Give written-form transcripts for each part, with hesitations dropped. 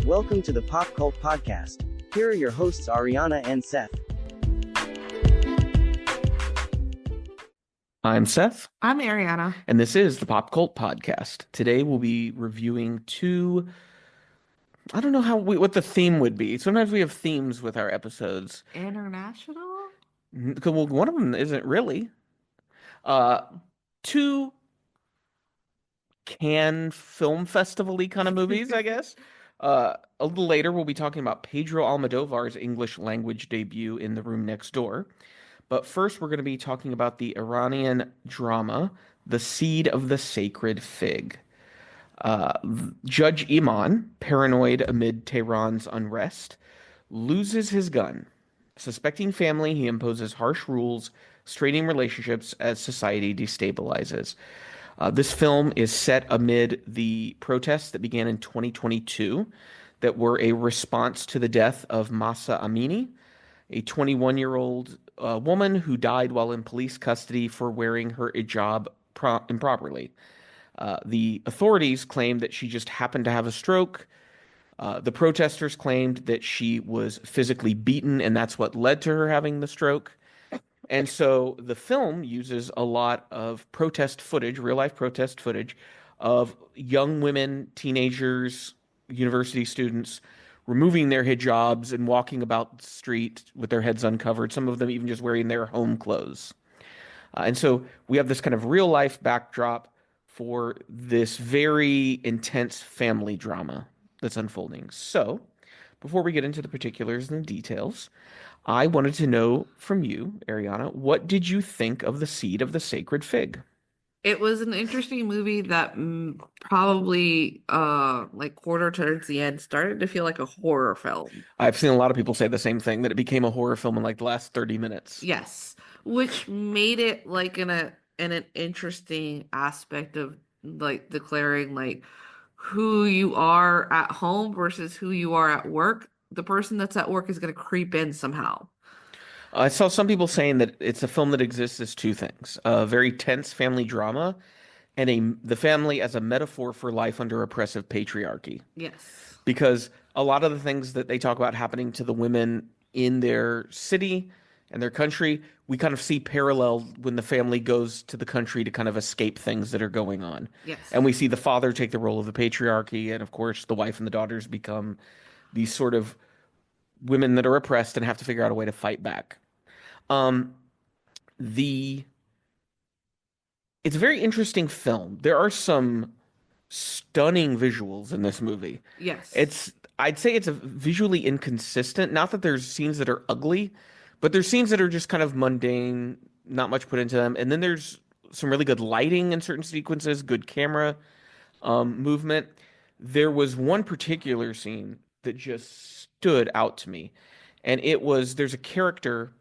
Welcome to the Pop Cult Podcast. Here are your hosts Ariana and Seth. I'm Seth, I'm Ariana. and this is the Pop Cult Podcast. Today we'll be reviewing two. I don't know what the theme would be. Sometimes we have themes with our episodes. International? Well, one of them isn't really. Two Cannes Film Festival-y kind of movies, I guess. A little later, we'll be talking about Pedro Almodovar's English language debut in The Room Next Door. But first, we're going to be talking about the Iranian drama, The Seed of the Sacred Fig. Judge Iman, paranoid amid Tehran's unrest, loses his gun. Suspecting family, he imposes harsh rules, straining relationships as society destabilizes. This film is set amid the protests that began in 2022 that were a response to the death of Mahsa Amini, a 21-year-old woman who died while in police custody for wearing her hijab improperly. The authorities claimed that she just happened to have a stroke. The protesters claimed that she was physically beaten, and that's what led to her having the stroke. And so the film uses a lot of protest footage, real-life protest footage, of young women, teenagers, university students removing their hijabs and walking about the street with their heads uncovered, some of them even just wearing their home clothes. And so we have this kind of real-life backdrop for this very intense family drama that's unfolding. So before we get into the particulars and the details, I wanted to know from you, Ariana, what did you think of The Seed of the Sacred Fig? It was an interesting movie that probably like quarter towards the end started to feel like a horror film. I've seen a lot of people say the same thing, that it became a horror film in like the last 30 minutes. Yes, which made it like in an interesting aspect of like declaring like who you are at home versus who you are at work. The person that's at work is going to creep in somehow. I saw some people saying that it's a film that exists as two things: a very tense family drama and the family as a metaphor for life under oppressive patriarchy. Yes. Because a lot of the things that they talk about happening to the women in their city and their country, we kind of see parallel when the family goes to the country to kind of escape things that are going on. Yes. And we see the father take the role of the patriarchy, and of course the wife and the daughters become these sort of women that are oppressed and have to figure out a way to fight back. It's a very interesting film. There are some stunning visuals in this movie. Yes. I'd say it's a visually inconsistent. Not that there's scenes that are ugly, but there's scenes that are just kind of mundane, not much put into them. And then there's some really good lighting in certain sequences, good camera movement. There was one particular scene that just stood out to me. And there's a character,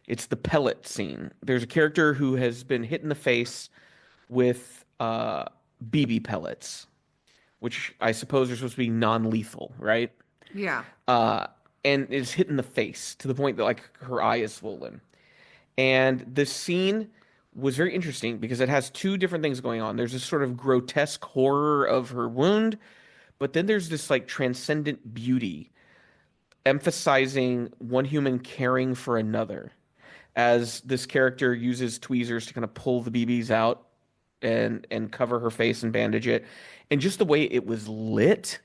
it's the pellet scene. There's a character who has been hit in the face with BB pellets, which I suppose are supposed to be non-lethal, right? Yeah. And is hit in the face to the point that like her eye is swollen. And this scene was very interesting because it has two different things going on. There's this sort of grotesque horror of her wound, but then there's this like transcendent beauty emphasizing one human caring for another as this character uses tweezers to kind of pull the BBs out and cover her face and bandage it. And just the way it was lit,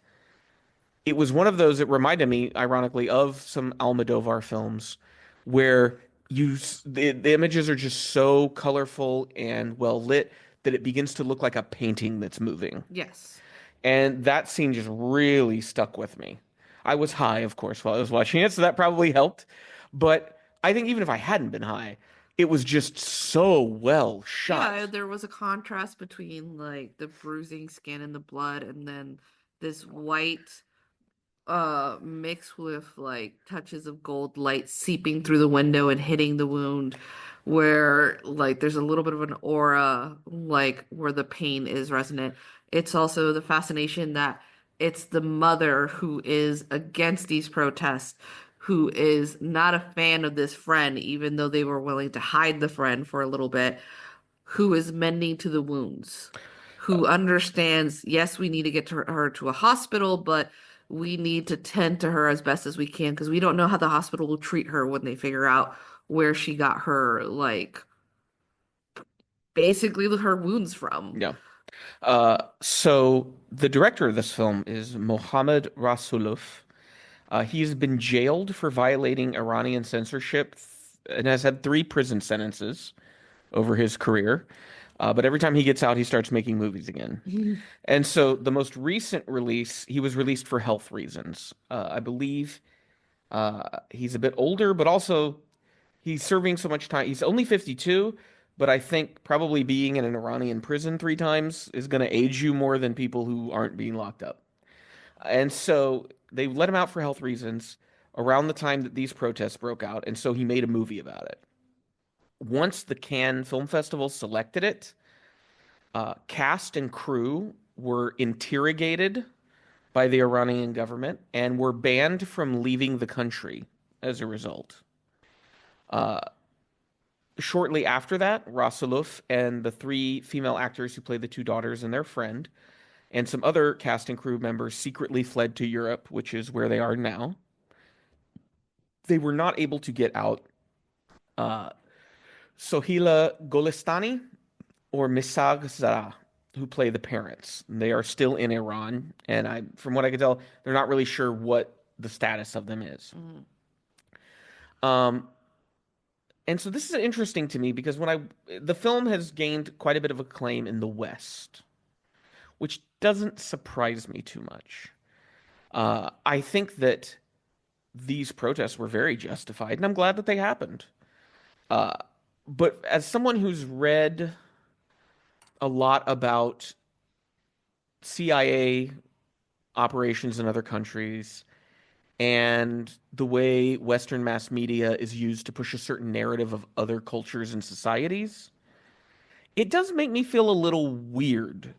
it was one of those that reminded me, ironically, of some Almodovar films where the images are just so colorful and well lit that it begins to look like a painting that's moving. Yes. And that scene just really stuck with me. I was high, of course, while I was watching it, so that probably helped. But I think even if I hadn't been high, it was just so well shot. Yeah, there was a contrast between like the bruising skin and the blood, and then this white mixed with like touches of gold light seeping through the window and hitting the wound, where like there's a little bit of an aura like where the pain is resonant. It's also the fascination that it's the mother who is against these protests, who is not a fan of this friend, even though they were willing to hide the friend for a little bit, who is mending to the wounds, who understands, yes, we need to get her to a hospital, but we need to tend to her as best as we can because we don't know how the hospital will treat her when they figure out where she got her, like, basically her wounds from. Yeah. So the director of this film is Mohammad Rasulov. He's been jailed for violating Iranian censorship and has had 3 prison sentences over his career. But every time he gets out, he starts making movies again. And so the most recent release, he was released for health reasons. I believe he's a bit older, but also he's serving so much time. He's only 52, but I think probably being in an Iranian prison 3 times is going to age you more than people who aren't being locked up. And so they let him out for health reasons around the time that these protests broke out, and so he made a movie about it. Once the Cannes Film Festival selected it, cast and crew were interrogated by the Iranian government and were banned from leaving the country as a result. Uh, Shortly after that, Rasulov and the 3 female actors who played the 2 daughters and their friend, and some other cast and crew members secretly fled to Europe, which is where they are now. They were not able to get out. Uh, Sohila Golestani or Misag Zara, who play the parents. They are still in Iran, and from what I can tell, they're not really sure what the status of them is. Um, and so this is interesting to me because the film has gained quite a bit of acclaim in the West, which doesn't surprise me too much. I think that these protests were very justified, and I'm glad that they happened. But as someone who's read a lot about CIA operations in other countries and the way Western mass media is used to push a certain narrative of other cultures and societies, it does make me feel a little weird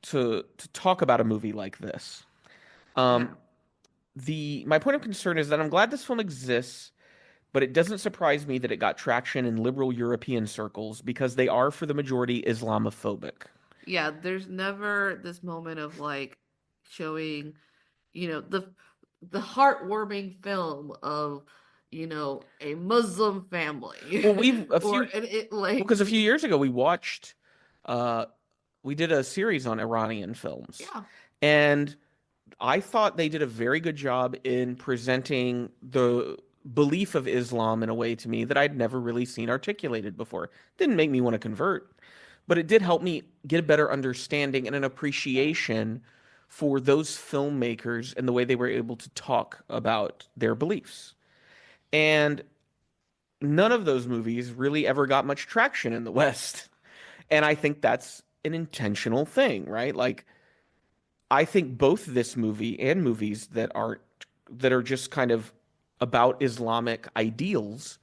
to talk about a movie like this. Yeah. My point of concern is that I'm glad this film exists, but it doesn't surprise me that it got traction in liberal European circles because they are, for the majority, Islamophobic. Yeah, there's never this moment of like showing, the heartwarming film of, a Muslim family. Well, Or and it like because a few years ago uh, we did a series on Iranian films, yeah. and I thought they did a very good job in presenting the belief of Islam in a way to me that I'd never really seen articulated before. Didn't make me want to convert, but it did help me get a better understanding and an appreciation for those filmmakers and the way they were able to talk about their beliefs. And none of those movies really ever got much traction in the West. And I think that's an intentional thing, right? Like, I think both this movie and movies that are just kind of about Islamic ideals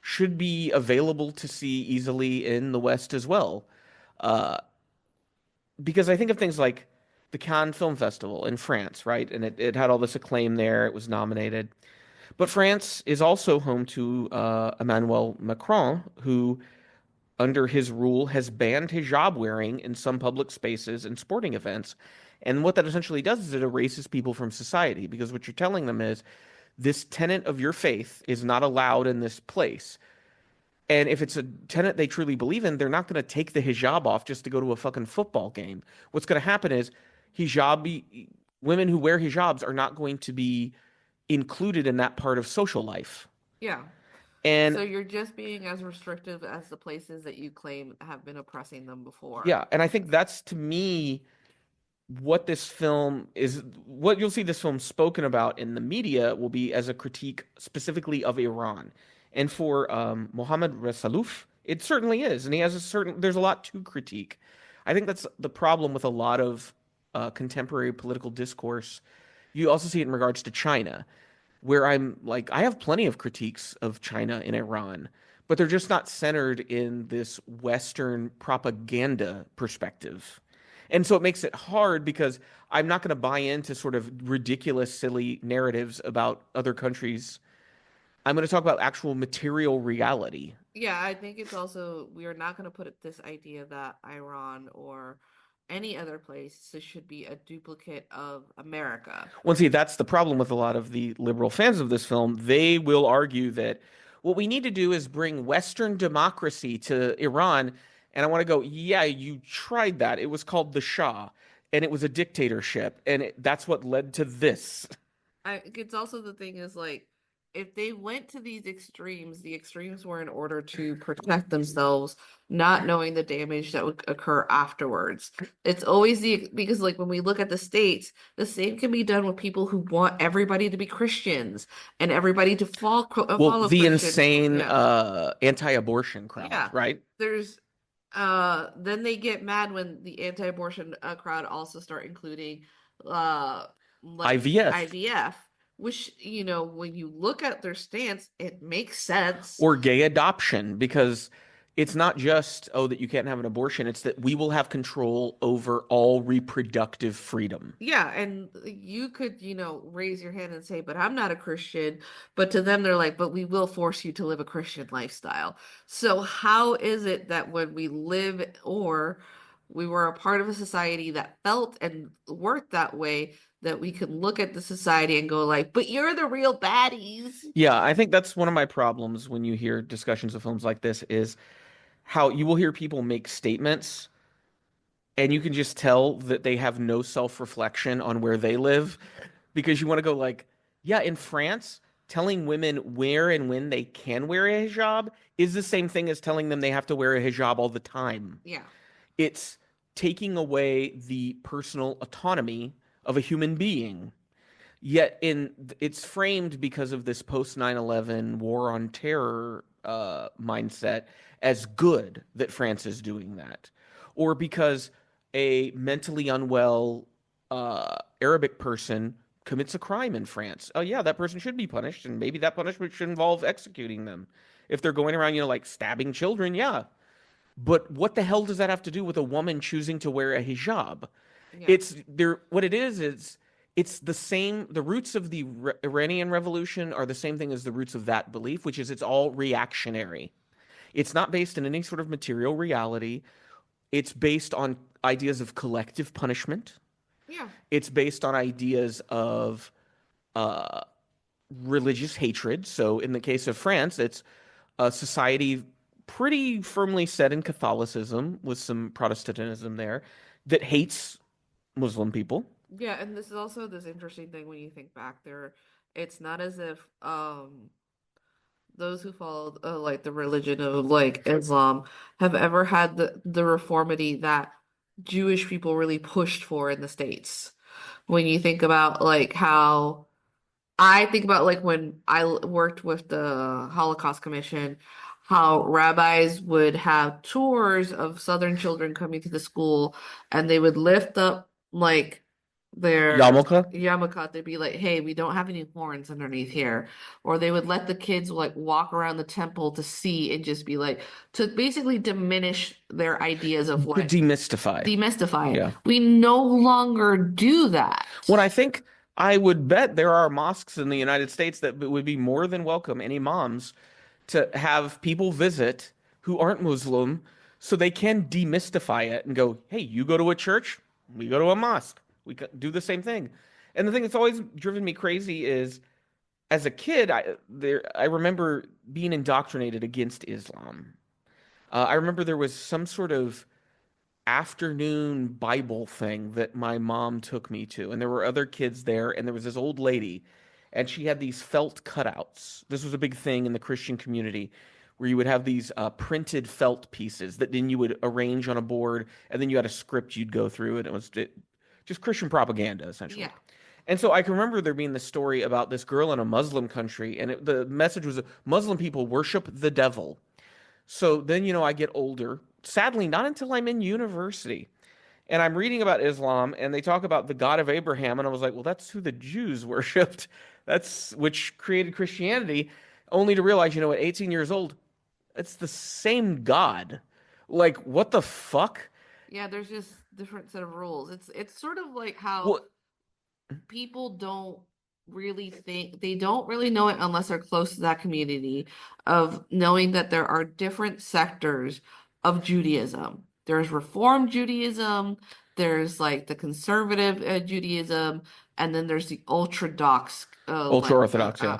should be available to see easily in the West as well. Uh, because I think of things like the Cannes Film Festival in France, right? And it had all this acclaim there. It was nominated. But France is also home to Emmanuel Macron, who, under his rule, has banned hijab wearing in some public spaces and sporting events. And what that essentially does is it erases people from society because what you're telling them is this tenet of your faith is not allowed in this place. And if it's a tenet they truly believe in, they're not going to take the hijab off just to go to a fucking football game. What's going to happen is women who wear hijabs are not going to be included in that part of social life. Yeah. And so you're just being as restrictive as the places that you claim have been oppressing them before. yeah, and I think that's, to me, what this film is. What you'll see this film spoken about in the media will be as a critique specifically of Iran. And for Mohammad Rasulov, it certainly is. And there's a lot to critique. I think that's the problem with a lot of contemporary political discourse. You also see it in regards to China, where I'm like, I have plenty of critiques of China and Iran, but they're just not centered in this Western propaganda perspective. And so it makes it hard because I'm not going to buy into sort of ridiculous, silly narratives about other countries. I'm going to talk about actual material reality. Yeah, I think it's also, we are not going to put this idea that Iran or any other place. This should be a duplicate of America. Well, see, that's the problem with a lot of the liberal fans of this film. They will argue that what we need to do is bring Western democracy to Iran. And I want to go, yeah, you tried that. It was called the Shah, and it was a dictatorship, and that's what led to this. It's also the thing is like if they went to these extremes, the extremes were in order to protect themselves, not knowing the damage that would occur afterwards. It's always because like when we look at the states, the same can be done with people who want everybody to be Christians and everybody to Well, follow the Christians. insane Yeah. anti-abortion crowd, Yeah. right? There's then they get mad when the anti-abortion crowd also start including uh like IVF IVF, which when you look at their stance, it makes sense. or gay adoption, because it's not just, oh, that you can't have an abortion, it's that we will have control over all reproductive freedom. Yeah, and you could, raise your hand and say, but I'm not a Christian. But to them, they're like, but we will force you to live a Christian lifestyle. So how is it that when we live or we were a part of a society that felt and worked that way, that we can look at the society and go like, but you're the real baddies. Yeah, I think that's one of my problems when you hear discussions of films like this is how you will hear people make statements and you can just tell that they have no self-reflection on where they live because you want to go like, yeah, in France, telling women where and when they can wear a hijab is the same thing as telling them they have to wear a hijab all the time. Yeah. It's taking away the personal autonomy of a human being. Yet it's framed because of this post 9/11 war on terror mindset as good that France is doing that, or because a mentally unwell Arabic person commits a crime in France. Oh yeah, that person should be punished, and maybe that punishment should involve executing them. If they're going around, like stabbing children, yeah. But what the hell does that have to do with a woman choosing to wear a hijab? Yeah. It's there. What it is it's the same. The roots of the Iranian Revolution are the same thing as the roots of that belief, which is it's all reactionary. It's not based in any sort of material reality. It's based on ideas of collective punishment. Yeah. It's based on ideas of uh, religious hatred. So in the case of France, it's a society pretty firmly set in Catholicism with some Protestantism there that hates Muslim people. Yeah, and this is also this interesting thing when you think back there. It's not as if those who follow like the religion of like Islam have ever had the reformity that Jewish people really pushed for in the States. When you think about like how I think about like when worked with the Holocaust Commission, how rabbis would have tours of Southern children coming to the school and they would lift up like their Yarmulke? yarmulke. They'd be like, hey, we don't have any horns underneath here. Or they would let the kids like walk around the temple to see and just be like, to basically diminish their ideas of To what demystify it. Yeah. We no longer do that. When I think I would bet there are mosques in the United States that would be more than welcome any moms to have people visit who aren't Muslim so they can demystify it and go, hey, you go to a church, we go to a mosque. We do the same thing. And the thing that's always driven me crazy is as a kid, I remember being indoctrinated against Islam. I remember there was some sort of afternoon Bible thing that my mom took me to, and there were other kids there, and there was this old lady, and she had these felt cutouts. This was a big thing in the Christian community where you would have these printed felt pieces that then you would arrange on a board, and then you had a script you'd go through, and it was just Christian propaganda, essentially. Yeah. And so I can remember there being this story about this girl in a Muslim country, and the message was Muslim people worship the devil. So then, I get older, sadly, not until I'm in university. And I'm reading about Islam, and they talk about the God of Abraham, and I was like, well, that's who the Jews worshipped. That's which created Christianity, only to realize, at 18 years old, it's the same God. Like, what the fuck? Yeah, there's just different set of rules. It's sort of like how Well, people don't really think they don't really know it unless they're close to that community of knowing that there are different sectors of Judaism. There's Reform Judaism, there's like the conservative Judaism, and then there's the ultra-dox Ultra-Orthodox, yeah.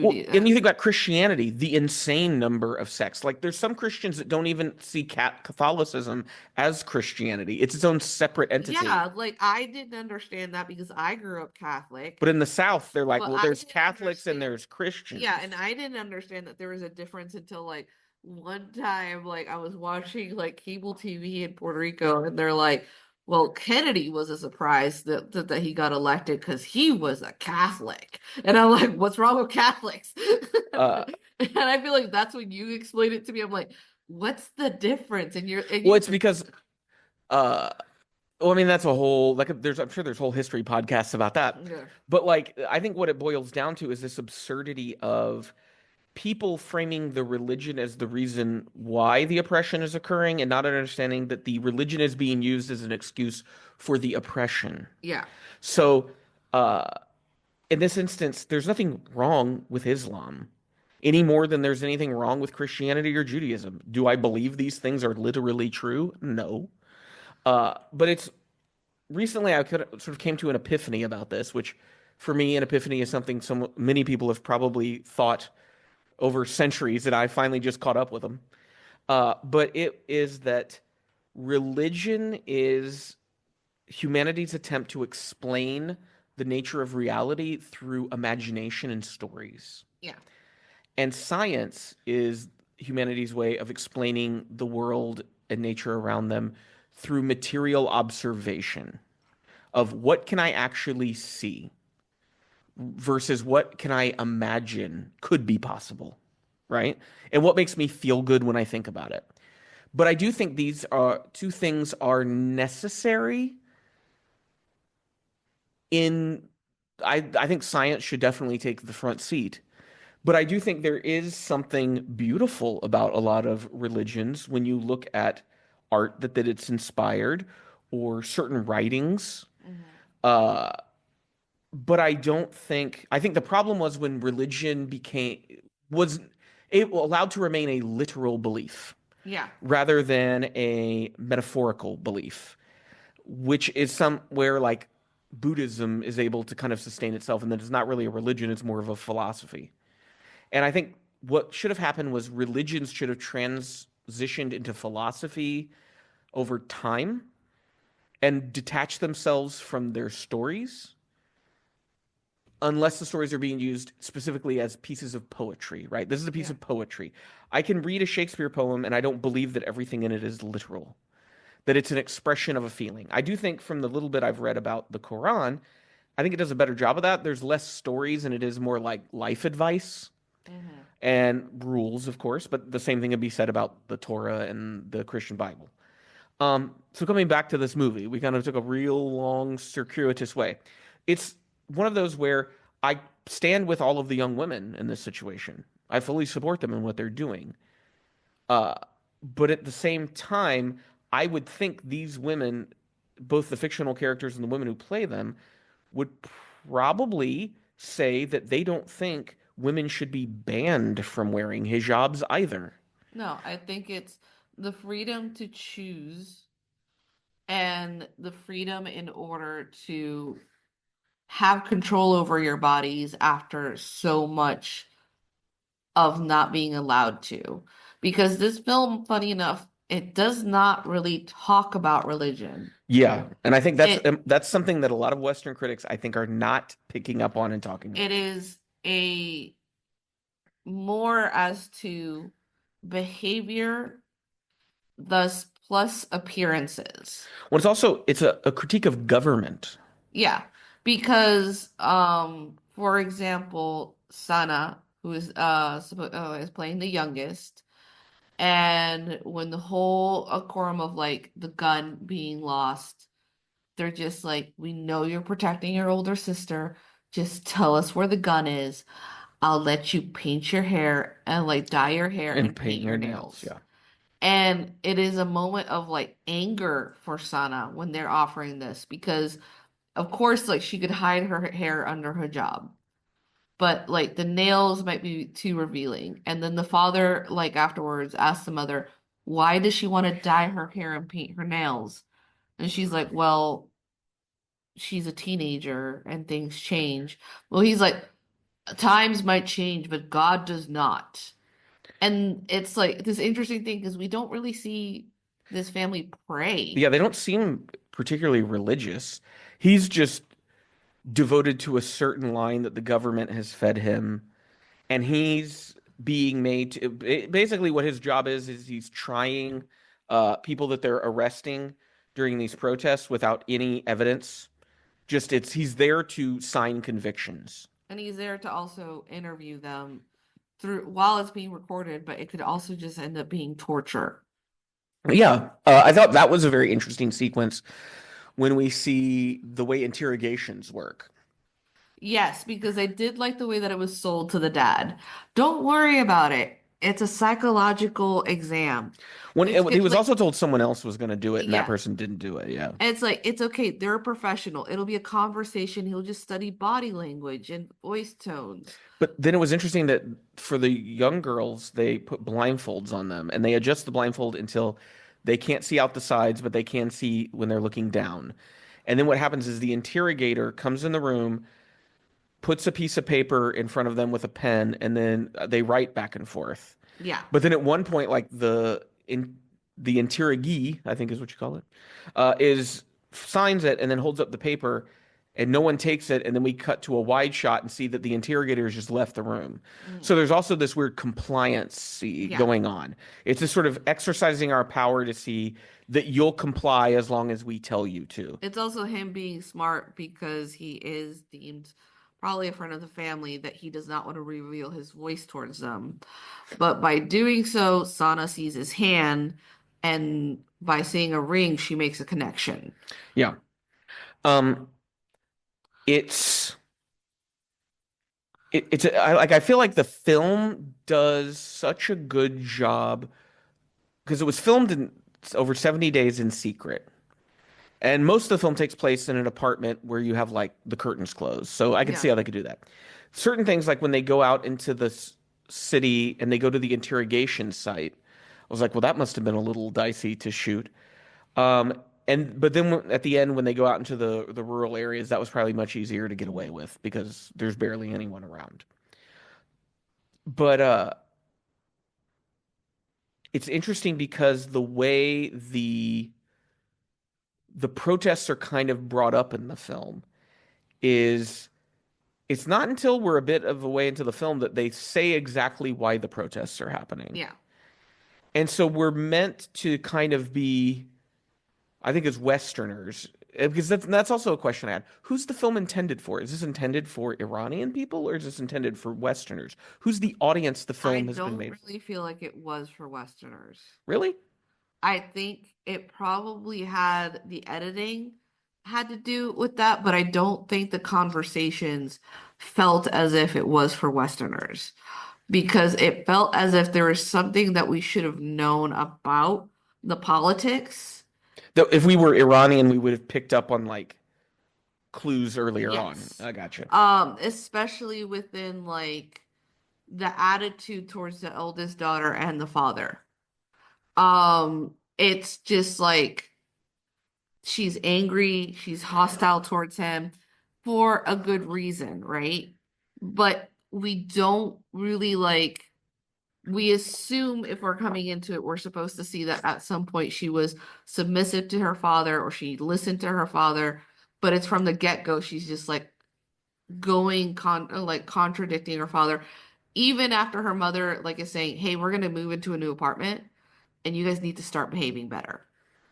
Well, Judaism. and you think about Christianity, the insane number of sects. Like, there's some Christians that don't even see Catholicism as Christianity. It's its own separate entity. Yeah, like I didn't understand that because I grew up Catholic, But in the South, they're like, but well, I there's didn't Catholics and understand. there's Yeah, and Christians. I didn't understand that there was a difference until like one time, like I was watching like cable TV in Puerto Rico, and they're like, "Well, Kennedy was a surprise that he got elected because he was a Catholic," and I'm like, "What's wrong with Catholics?" Uh, And I feel like that's when you explain it to me. I'm like, "What's the difference?" And well, you, it's because, uh, well, I mean, that's a whole, like, I'm sure there's whole history podcasts about that. yeah, But, like, I think what it boils down to is this absurdity of people framing the religion as the reason why the oppression is occurring and not understanding that the religion is being used as an excuse for the oppression. yeah, So, uh, in this instance, there's nothing wrong with Islam any more than there's anything wrong with Christianity or Judaism. Do I believe these things are literally true? No. But it's recently I could sort of came to an epiphany about this, which for me, an epiphany is something so many people have probably thought over centuries, and I finally just caught up with them. But it is that religion is humanity's attempt to explain the nature of reality through imagination and stories. yeah, And science is humanity's way of explaining the world and nature around them through material observation of what can I actually see versus what can I imagine could be possible, right? And what makes me feel good when I think about it. But I do think these are two things are necessary in I think science should definitely take the front seat. But I do think there is something beautiful about a lot of religions when you look at art that it's inspired or certain writings. hmm Uh, but I think the problem was when religion was allowed to remain a literal belief yeah, rather than a metaphorical belief, which is somewhere like Buddhism is able to kind of sustain itself, and that it's not really a religion, it's more of a philosophy. And I think what should have happened was religions should have transitioned into philosophy over time and detached themselves from their stories, unless the stories are being used specifically as pieces of poetry, right? This is a piece yeah, of poetry. I can read a Shakespeare poem and I don't believe that everything in it is literal, that it's an expression of a feeling. I do think from the little bit I've read about the Quran, I think it does a better job of that. There's less stories and it is more like life advice hmm and rules, of course, but the same thing can be said about the Torah and the Christian Bible. So coming back to this movie, we kind of took a real long, circuitous way. It's one of those where I stand with all of the young women in this situation. I fully support them in what they're doing. Uh, but at the same time, I would think these women, both the fictional characters and the women who play them, would probably say that they don't think women should be banned from wearing hijabs either. No, I think it's the freedom to choose and the freedom in order to have control over your bodies after so much of not being allowed to. Because this film, funny enough, it does not really talk about religion. Yeah, and I think It that's something that a lot of Western critics I think are not picking up on and talking it about. is a more as to behavior, thus plus appearances. Well, it's a critique of government. Yeah, because for example, Sana, who is playing the youngest, and when the whole quorum of like the gun being lost, they're just like, we know you're protecting your older sister. Just tell us where the gun is. I'll let you paint your hair and like dye your hair And and paint paint your your nails, nails. yeah. And it is a moment of like anger for Sana when they're offering this because of course, like she could hide her hair under her job, but like the nails might be too revealing. And then the father, like afterwards, asked the mother, why does she want to dye her hair and paint her nails? And she's like, well, she's a teenager and things change. Well, he's like, times might change, but God does not. And it's like this interesting thing because we don't really see this family pray. Yeah, they don't seem particularly religious. He's just devoted to a certain line that the government has fed him, and he's being made to basically what his job is he's trying people that they're arresting during these protests without any evidence. Just it's he's there to sign convictions. And he's there to also interview them through while it's being recorded, but it could also just end up being torture. Yeah, I thought that was a very interesting sequence when we see the way interrogations work. Yes, because I did like the way that it was sold to the dad. Don't worry about it. It's a psychological exam. When It's he good, was like, also told someone else was going to do it, and that yeah. person didn't do it. Yeah. And it's like, it's okay. They're a professional. It'll be a conversation. He'll just study body language and voice tones. But then it was interesting that for the young girls, they put blindfolds on them and they adjust the blindfold until they can't see out the sides, but they can see when they're looking down. And then what happens is the interrogator comes in the room, puts a piece of paper in front of them with a pen, and then they write back and forth. Yeah. But then at one point, like the interrogee, I think is what you call it, is signs it and then holds up the paper, and no one takes it. And then we cut to a wide shot and see that the interrogator has just left the room. Mm. So there's also this weird compliance Yeah. going on. It's just sort of exercising our power to see that you'll comply as long as we tell you to. It's also him being smart because he is deemed probably a friend of the family that he does not want to reveal his voice towards them. But by doing so, Sana sees his hand, and by seeing a ring, she makes a connection. Yeah. Um, it's like I feel like the film does such a good job because it was filmed in over 70 days in secret. And most of the film takes place in an apartment where you have like the curtains closed. So I can Yeah. see how they could do that. Certain things like when they go out into the city and they go to the interrogation site, I was like, well, that must have been a little dicey to shoot. Um, but then at the end when they go out into the rural areas, that was probably much easier to get away with because there's barely anyone around. But it's interesting because the way the protests are kind of brought up in the film is it's not until we're a bit of a way into the film that they say exactly why the protests are happening. Yeah. And so we're meant to kind of be, I think, as Westerners, because that's also a question I had. Who's the film intended for? Is this intended for Iranian people or is this intended for Westerners? Who's the audience the I film has been don't made for? really feel like it was for Westerners. Really? I think it probably had the editing had to do with that, but I don't think the conversations felt as if it was for Westerners because it felt as if there was something that we should have known about the politics. Though if we were Iranian, we would have picked up on like clues earlier on. Yes. I gotcha. Especially within like the attitude towards the eldest daughter and the father. It's just like she's angry, she's hostile towards him for a good reason, right? But we don't really like we assume if we're coming into it, we're supposed to see that at some point she was submissive to her father or she listened to her father, but it's from the get-go, she's just like contradicting her father, even after her mother like is saying, "Hey, we're gonna move into a new apartment and you guys need to start behaving better."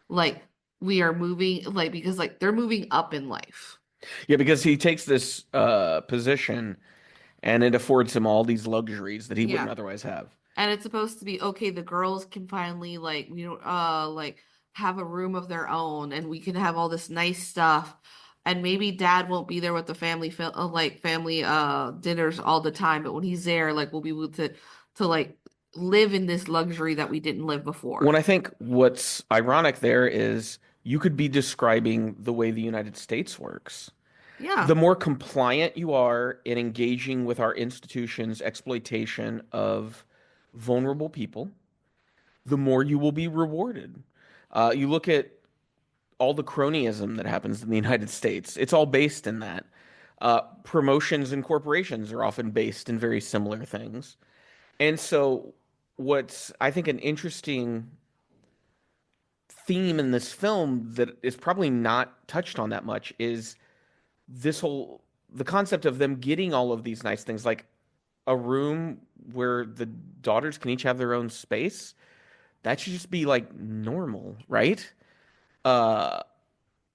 Like we are moving like because like they're moving up in life. Yeah, because he takes this position and it affords him all these luxuries that he wouldn't Yeah. otherwise have. And it's supposed to be okay, the girls can finally like we don't like have a room of their own and we can have all this nice stuff. And maybe dad won't be there with the family family dinners all the time, but when he's there, like we'll be able to like live in this luxury that we didn't live before. When I think what's ironic there is you could be describing the way the United States works. Yeah. The more compliant you are in engaging with our institutions' exploitation of vulnerable people, the more you will be rewarded. You look at all the cronyism that happens in the United States. It's all based in that. Promotions and corporations are often based in very similar things. And so, what's I think an interesting theme in this film that is probably not touched on that much is this whole the concept of them getting all of these nice things, like a room where the daughters can each have their own space. That should just be like normal, right? Uh,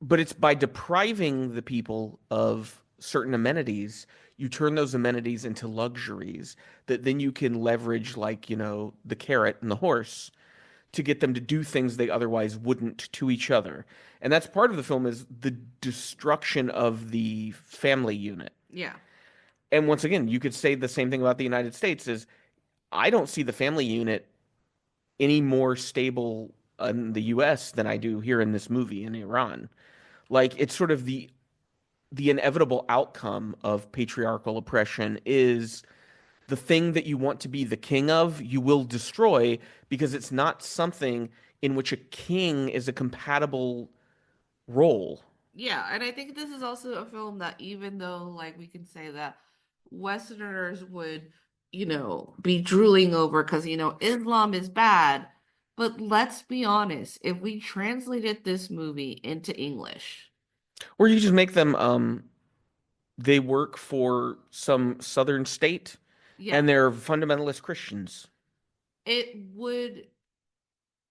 but it's by depriving the people of certain amenities, you turn those amenities into luxuries that then you can leverage, like, the carrot and the horse to get them to do things they otherwise wouldn't to each other. And that's part of the film is the destruction of the family unit. Yeah. And once again, you could say the same thing about the United States is I don't see the family unit any more stable in the US than I do here in this movie in Iran. Like it's sort of the inevitable outcome of patriarchal oppression is the thing that you want to be the king of, you will destroy because it's not something in which a king is a compatible role. Yeah, and I think this is also a film that even though like we can say that Westerners would, be drooling over because Islam is bad, but let's be honest, if we translated this movie into English, Or you just make them they work for some southern state yeah, and they're fundamentalist Christians. it would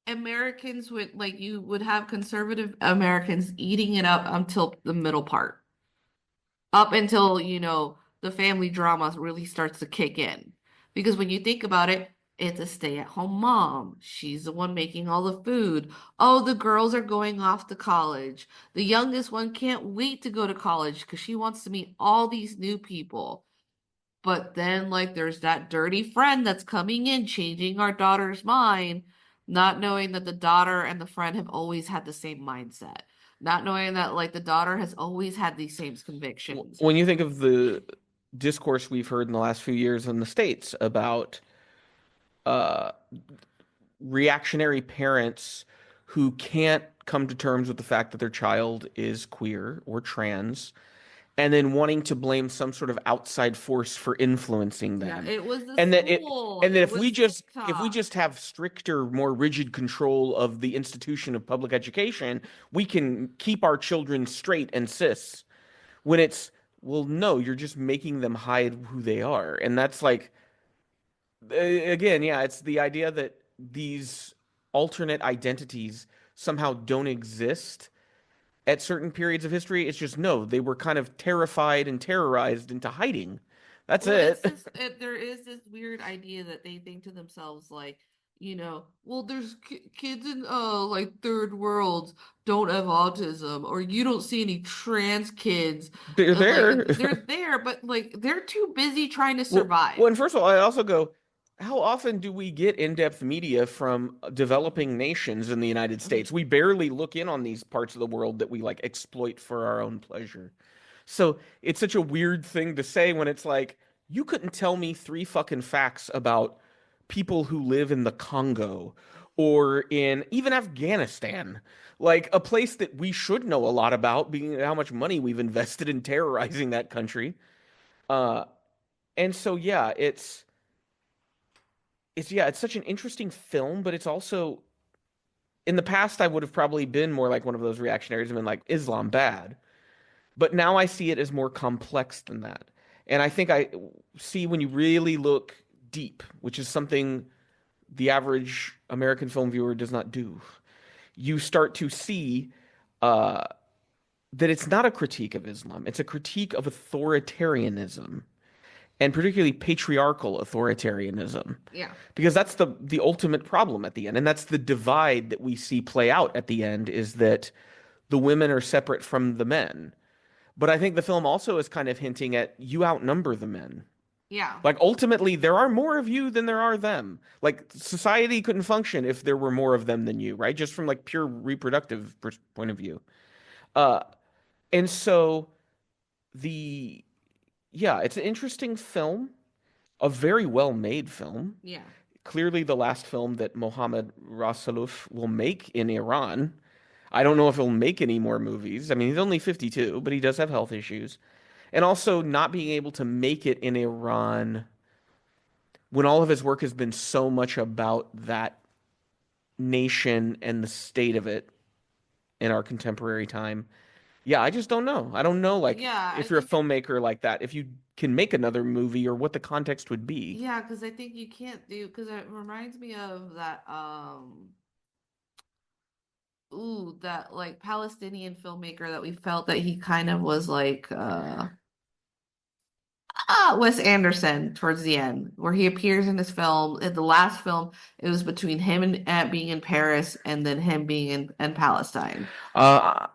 Americans would like you would have conservative Americans eating it up until the middle part. Up until, the family drama really starts to kick in. Because when you think about it, it's a stay-at-home mom. She's the one making all the food. Oh, the girls are going off to college. The youngest one can't wait to go to college because she wants to meet all these new people. But then, like, there's that dirty friend that's coming in, changing our daughter's mind, not knowing that the daughter and the friend have always had the same mindset, not knowing that, like, the daughter has always had these same convictions. When you think of the discourse we've heard in the last few years in the States about uh, reactionary parents who can't come to terms with the fact that their child is queer or trans, and then wanting to blame some sort of outside force for influencing Yeah, them. it was the And that it school, and that it if we was just if we TikTok. just have stricter, more rigid control of the institution of public education, we can keep our children straight and cis. When it's, well, no, you're just making them hide who they are. And that's like again, yeah, it's the idea that these alternate identities somehow don't exist at certain periods of history. It's just no, they were kind of terrified and terrorized into hiding. That's Well, it's it. just there is this weird idea that they think to themselves like, well, there's kids in like third worlds don't have autism, or you don't see any trans kids, They're like there. they're there, but like they're too busy trying to Well, survive. well, and first of all, I also go, how often do we get in-depth media from developing nations in the United Mhm. States? We barely look in on these parts of the world that we like exploit for our own pleasure. So it's such a weird thing to say when it's like, you couldn't tell me three fucking facts about people who live in the Congo or in even Afghanistan, like a place that we should know a lot about, being how much money we've invested in terrorizing that country. Uh, and so yeah, it's such an interesting film, but it's also in the past I would have probably been more like one of those reactionaries and been like Islam bad. But now I see it as more complex than that. And I think I see when you really look deep, which is something the average American film viewer does not do, you start to see uh, that it's not a critique of Islam. It's a critique of authoritarianism and particularly patriarchal authoritarianism. Yeah. Because that's the ultimate problem at the end. And that's the divide that we see play out at the end is that the women are separate from the men. But I think the film also is kind of hinting at you outnumber the men. Yeah. Like ultimately, there are more of you than there are them. Like society couldn't function if there were more of them than you, right? Just from like pure reproductive point of view. Uh, and so the yeah, it's an interesting film, a very well made film. Yeah. Clearly, the last film that Mohammad Rasuluf will make in Iran. I don't know if he'll make any more movies. I mean, he's only 52, but he does have health issues. And also not being able to make it in Iran when all of his work has been so much about that nation and the state of it in our contemporary time. Yeah, I just don't know. I don't know, like, Yeah, I if you're a think filmmaker like that, if you can make another movie or what the context would be. yeah, because I think you can't do because it reminds me of that that like Palestinian filmmaker that we felt that he kind of was like Wes Anderson towards the end, where he appears in his film. In the last film, it was between him and being in Paris and then him being in Palestine. Uh,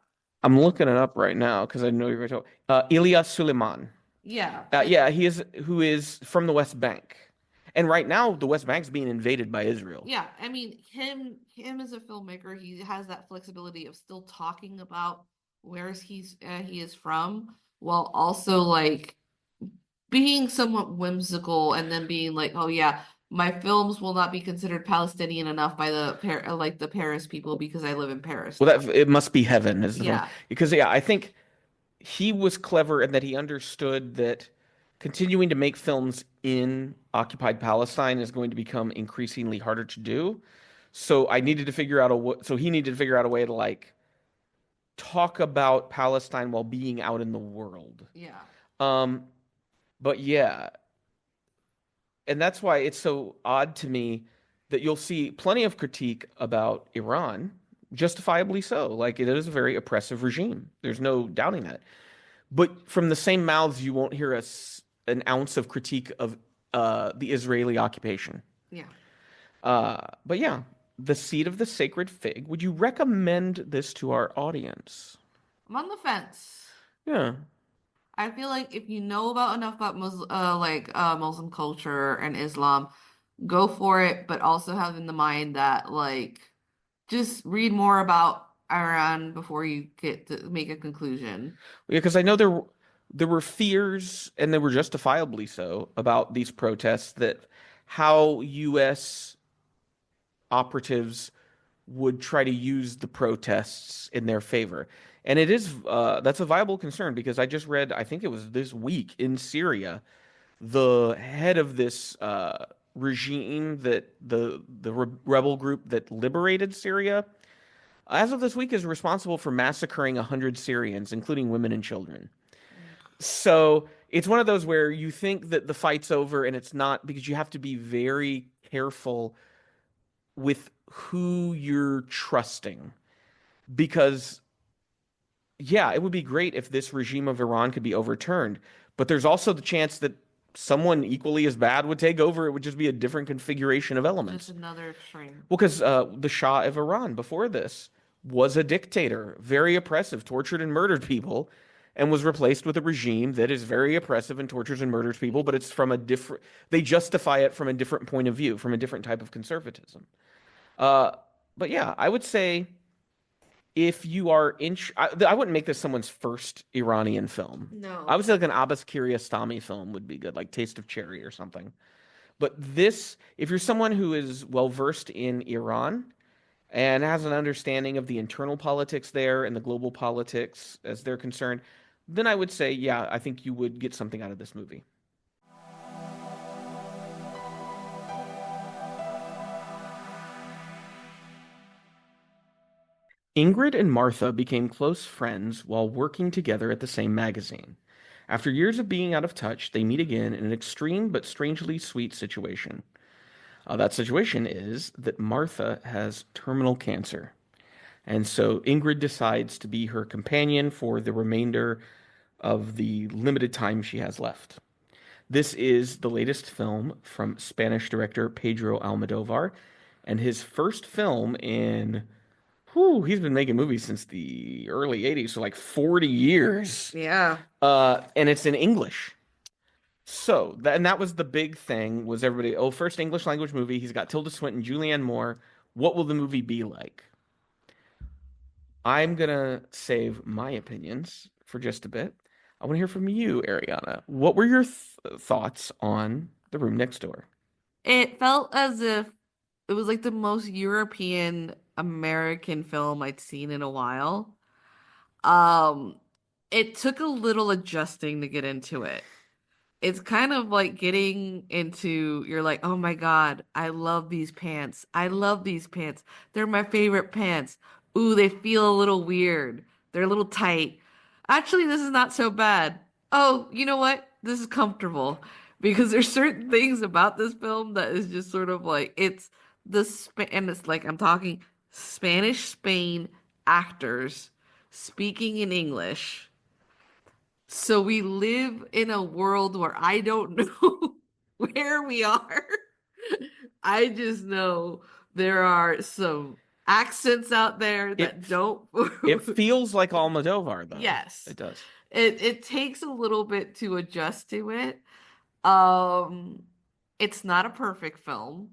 I'm looking it up right now because I know you're going to talk. Ilyas Suleiman. Yeah, Yeah, he is who is from the West Bank. And right now, the West Bank's being invaded by Israel. yeah. I mean, him as a filmmaker, he has that flexibility of still talking about where he is from, while also like being somewhat whimsical and then being like, oh yeah, my films will not be considered Palestinian enough by the Paris people because I live in Paris Well, now. that it must be heaven is the film. Yeah. Because yeah, I think he was clever in that he understood that continuing to make films in occupied Palestine is going to become increasingly harder to do. So I needed to figure out so he needed to figure out a way to like talk about Palestine while being out in the world. Yeah. Um, but yeah, and that's why it's so odd to me that you'll see plenty of critique about Iran, justifiably so. Like it is a very oppressive regime. There's no doubting that. But from the same mouths, you won't hear an ounce of critique of the Israeli occupation. Yeah. But yeah, the seed of the sacred fig. Would you recommend this to our audience? I'm on the fence. Yeah. I feel like if you know about enough about Muslim culture and Islam, go for it, but also have in the mind that like just read more about Iran before you get to make a conclusion. Yeah, because I know there were fears, and they were justifiably so, about these protests that how U.S. operatives would try to use the protests in their favor. And it is that's a viable concern because I just read, I think it was this week in Syria, the head of this regime that the rebel group that liberated Syria, as of this week, is responsible for massacring 100 Syrians, including women and children. So it's one of those where you think that the fight's over, and it's not, because you have to be very careful with who you're trusting. Because, yeah, it would be great if this regime of Iran could be overturned, but there's also the chance that someone equally as bad would take over. It would just be a different configuration of elements. Just another extreme. Well, because the Shah of Iran before this was a dictator, very oppressive, tortured and murdered people, and was replaced with a regime that is very oppressive and tortures and murders people, but it's from a different, they justify it from a different point of view, from a different type of conservatism. Uh, but yeah, I would say if you are I wouldn't make this someone's first Iranian film. No. I would say like an Abbas Kiarostami film would be good, like Taste of Cherry or something. But this, if you're someone who is well versed in Iran and has an understanding of the internal politics there and the global politics as they're concerned, then I would say, yeah, I think you would get something out of this movie. Ingrid and Martha became close friends while working together at the same magazine. After years of being out of touch, they meet again in an extreme but strangely sweet situation. That situation is that Martha has terminal cancer. And so Ingrid decides to be her companion for the remainder of the limited time she has left. This is the latest film from Spanish director Pedro Almodovar, and his first film in, he's been making movies since the early 80s, so like 40 years. Yeah. And it's in English. So, and that was the big thing, was everybody, oh, first English language movie, he's got Tilda Swinton, Julianne Moore, what will the movie be like? I'm gonna save my opinions for just a bit. I want to hear from you, Ariana. What were your thoughts on The Room Next Door? It felt as if it was like the most European American film I'd seen in a while. Um, it took a little adjusting to get into it. It's kind of like getting into, you're like, oh my God, I love these pants. I love these pants. They're my favorite pants. Ooh, they feel a little weird. They're a little tight. Actually, this is not so bad. Oh, you know what? This is comfortable because there's certain things about this film that is just sort of like and it's like I'm talking Spanish Spain actors speaking in English, so we live in a world where I don't know where we are. I just know there are some accents out there It that don't. it feels like Almodovar though. Yes. It does. It takes a little bit to adjust to it. Um, it's not a perfect film,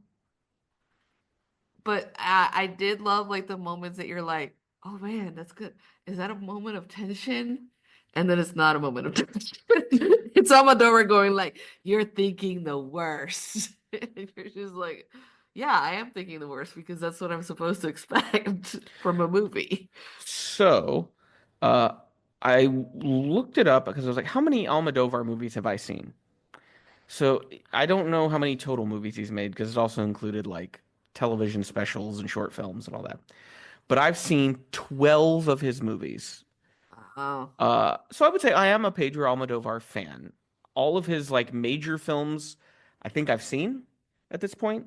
but I did love like the moments that you're like, oh man, that's good. Is that a moment of tension? And then it's not a moment of tension. It's Almodovar going like, you're thinking the worst. And you're just like, yeah, I am thinking the worst because that's what I'm supposed to expect from a movie. So, uh, I looked it up because I was like, how many Almodovar movies have I seen? So I don't know how many total movies he's made because it also included like television specials and short films and all that. But I've seen 12 of his movies. Oh, So I would say I am a Pedro Almodovar fan. All of his like major films, I think I've seen at this point.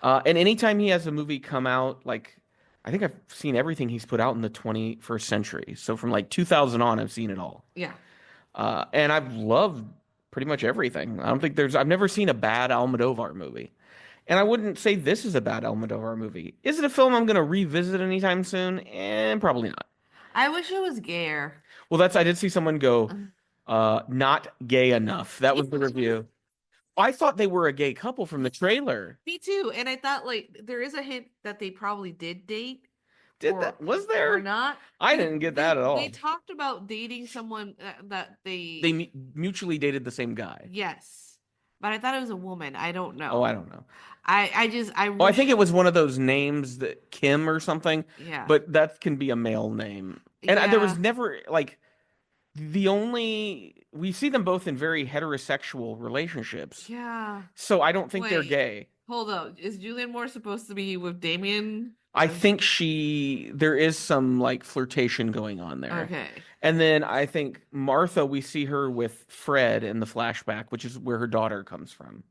And anytime he has a movie come out, like I think I've seen everything he's put out in the 21st century. So from like 2000 on, I've seen it all. yeah. And I've loved pretty much everything. I've never seen a bad Almodovar movie. And I wouldn't say this is a bad Almodovar movie. Is it a film I'm going to revisit anytime soon? And probably not. I wish it was gayer. Well, I did see someone go, not gay enough. That was the review. I thought they were a gay couple from the trailer. Me too. And I thought like there is a hint that they probably did date Was or there? not. I didn't get that at all. They talked about dating someone that They mutually dated the same guy. yes. But I thought it was a woman. I don't know. Oh, I don't know. I Oh, I think it was one of those names that Kim or something. yeah. But that can be a male name. And there was Yeah. never like we see them both in very heterosexual relationships. Yeah. So I don't think they're Wait. gay. Hold on. Is Julianne Moore supposed to be with Damien? I think there is some like flirtation going on there. Okay. And then I think Martha, we see her with Fred in the flashback, which is where her daughter comes from.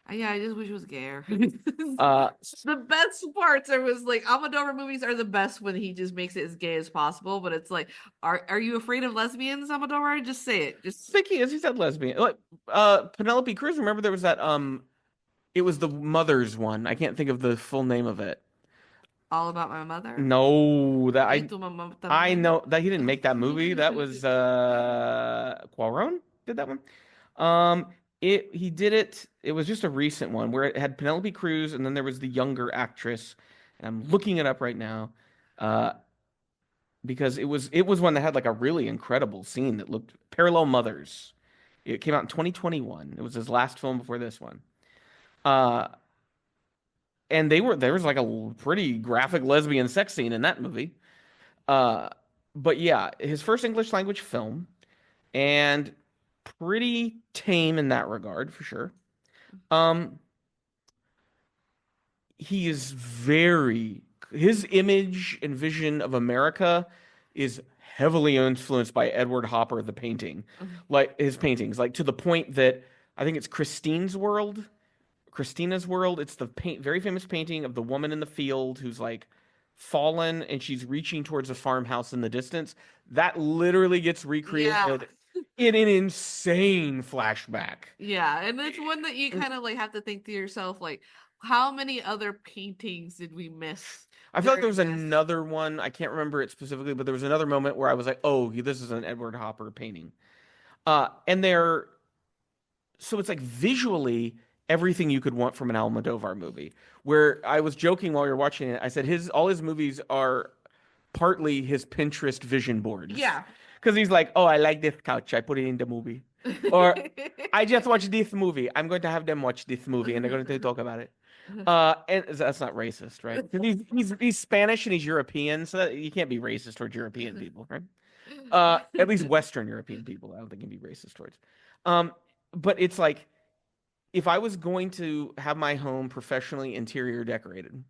Yeah, I just wish it was gayer. Uh, The best parts are was like Almodovar movies are the best when he just makes it as gay as possible. But it's like, are you afraid of lesbians, Almodovar? Just say it. I think he is. He said lesbian. Like Penelope Cruz. Remember there was that it was the mother's one. I can't think of the full name of it. All About My Mother. No, that Y tu mamá I también. know that he didn't make that movie. That was Cuarón did that one. He did it. It was just a recent one where it had Penelope Cruz and then there was the younger actress. And I'm looking it up right now. Because it was one that had like a really incredible scene that looked Parallel Mothers. It came out in 2021. It was his last film before this one. And there was like a pretty graphic lesbian sex scene in that movie. But yeah, his first English language film, and pretty tame in that regard for sure. He is his image and vision of America is heavily influenced by Edward Hopper, the painting, like his paintings, like to the point that I think it's Christina's World. It's the very famous painting of the woman in the field who's like fallen and she's reaching towards a farmhouse in the distance. That literally gets recreated in an insane flashback. Yeah, and it's one that you kind of like have to think to yourself, like, how many other paintings did we miss? I feel like there was during this? another one. I can't remember it specifically, but there was another moment where I was like, "Oh, this is an Edward Hopper painting." And so it's like visually everything you could want from an Almodovar movie. Where I was joking while you're watching it, I said all his movies are partly his Pinterest vision boards. Yeah. Because he's like, "Oh, I like this couch. I put it in the movie." Or I just watched this movie. I'm going to have them watch this movie and they're going to talk about it. And that's not racist, right? 'Cause he's Spanish and he's European, so you can't be racist towards European people, right? At least Western European people, I don't think you'd be racist towards. Um, but it's like if I was going to have my home professionally interior decorated,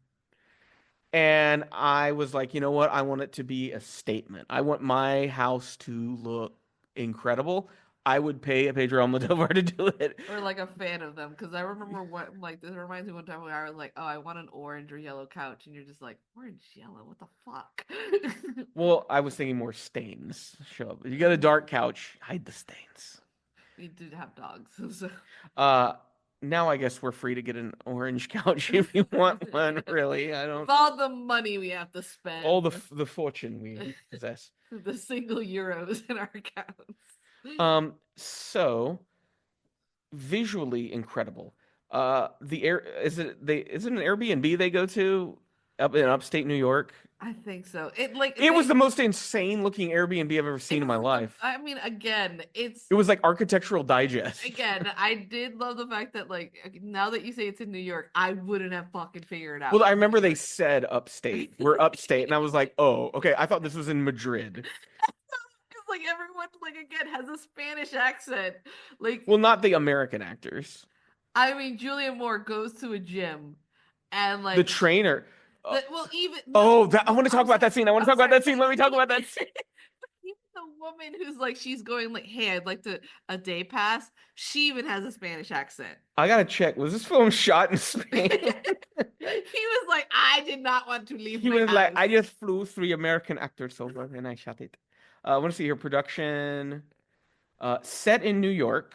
and I was like, you know what? I want it to be a statement. I want my house to look incredible. I would pay a Pedro Almodovar to do it. Or like a fan of them, because I remember what like this reminds me one time where I was like, oh, I want an orange or yellow couch, and you're just like, orange, yellow, what the fuck? Well, I was thinking more stains show up. You got a dark couch, hide the stains. We did have dogs, so Uh, Now I guess we're free to get an orange couch if you want one, really. I don't with all the money we have to spend, all the fortune we possess. the single euros in our accounts. So visually incredible. The air is it an Airbnb they go to up in upstate New York? I think so. It was the most insane looking Airbnb I've ever seen in my life. I mean, again, It was like Architectural Digest. Again, I did love the fact that like now that you say it's in New York, I wouldn't have fucking figured it out. Well, I remember they said upstate. We're upstate, and I was like, oh, okay. I thought this was in Madrid. Because like everyone like again has a Spanish accent. Like, Well, not the American actors. I mean, Julianne Moore goes to a gym and like The trainer. well, even I want to talk about that scene. I want to talk about that scene. Let me talk about that scene. even the woman who's like she's going like, hey, I'd like to a day pass. She even has a Spanish accent. I gotta check. Was this film shot in Spain? He was like, I did not want to leave. He my was like, house. I just flew 3 American actors over and I shot it. I want to see here production. Set in New York.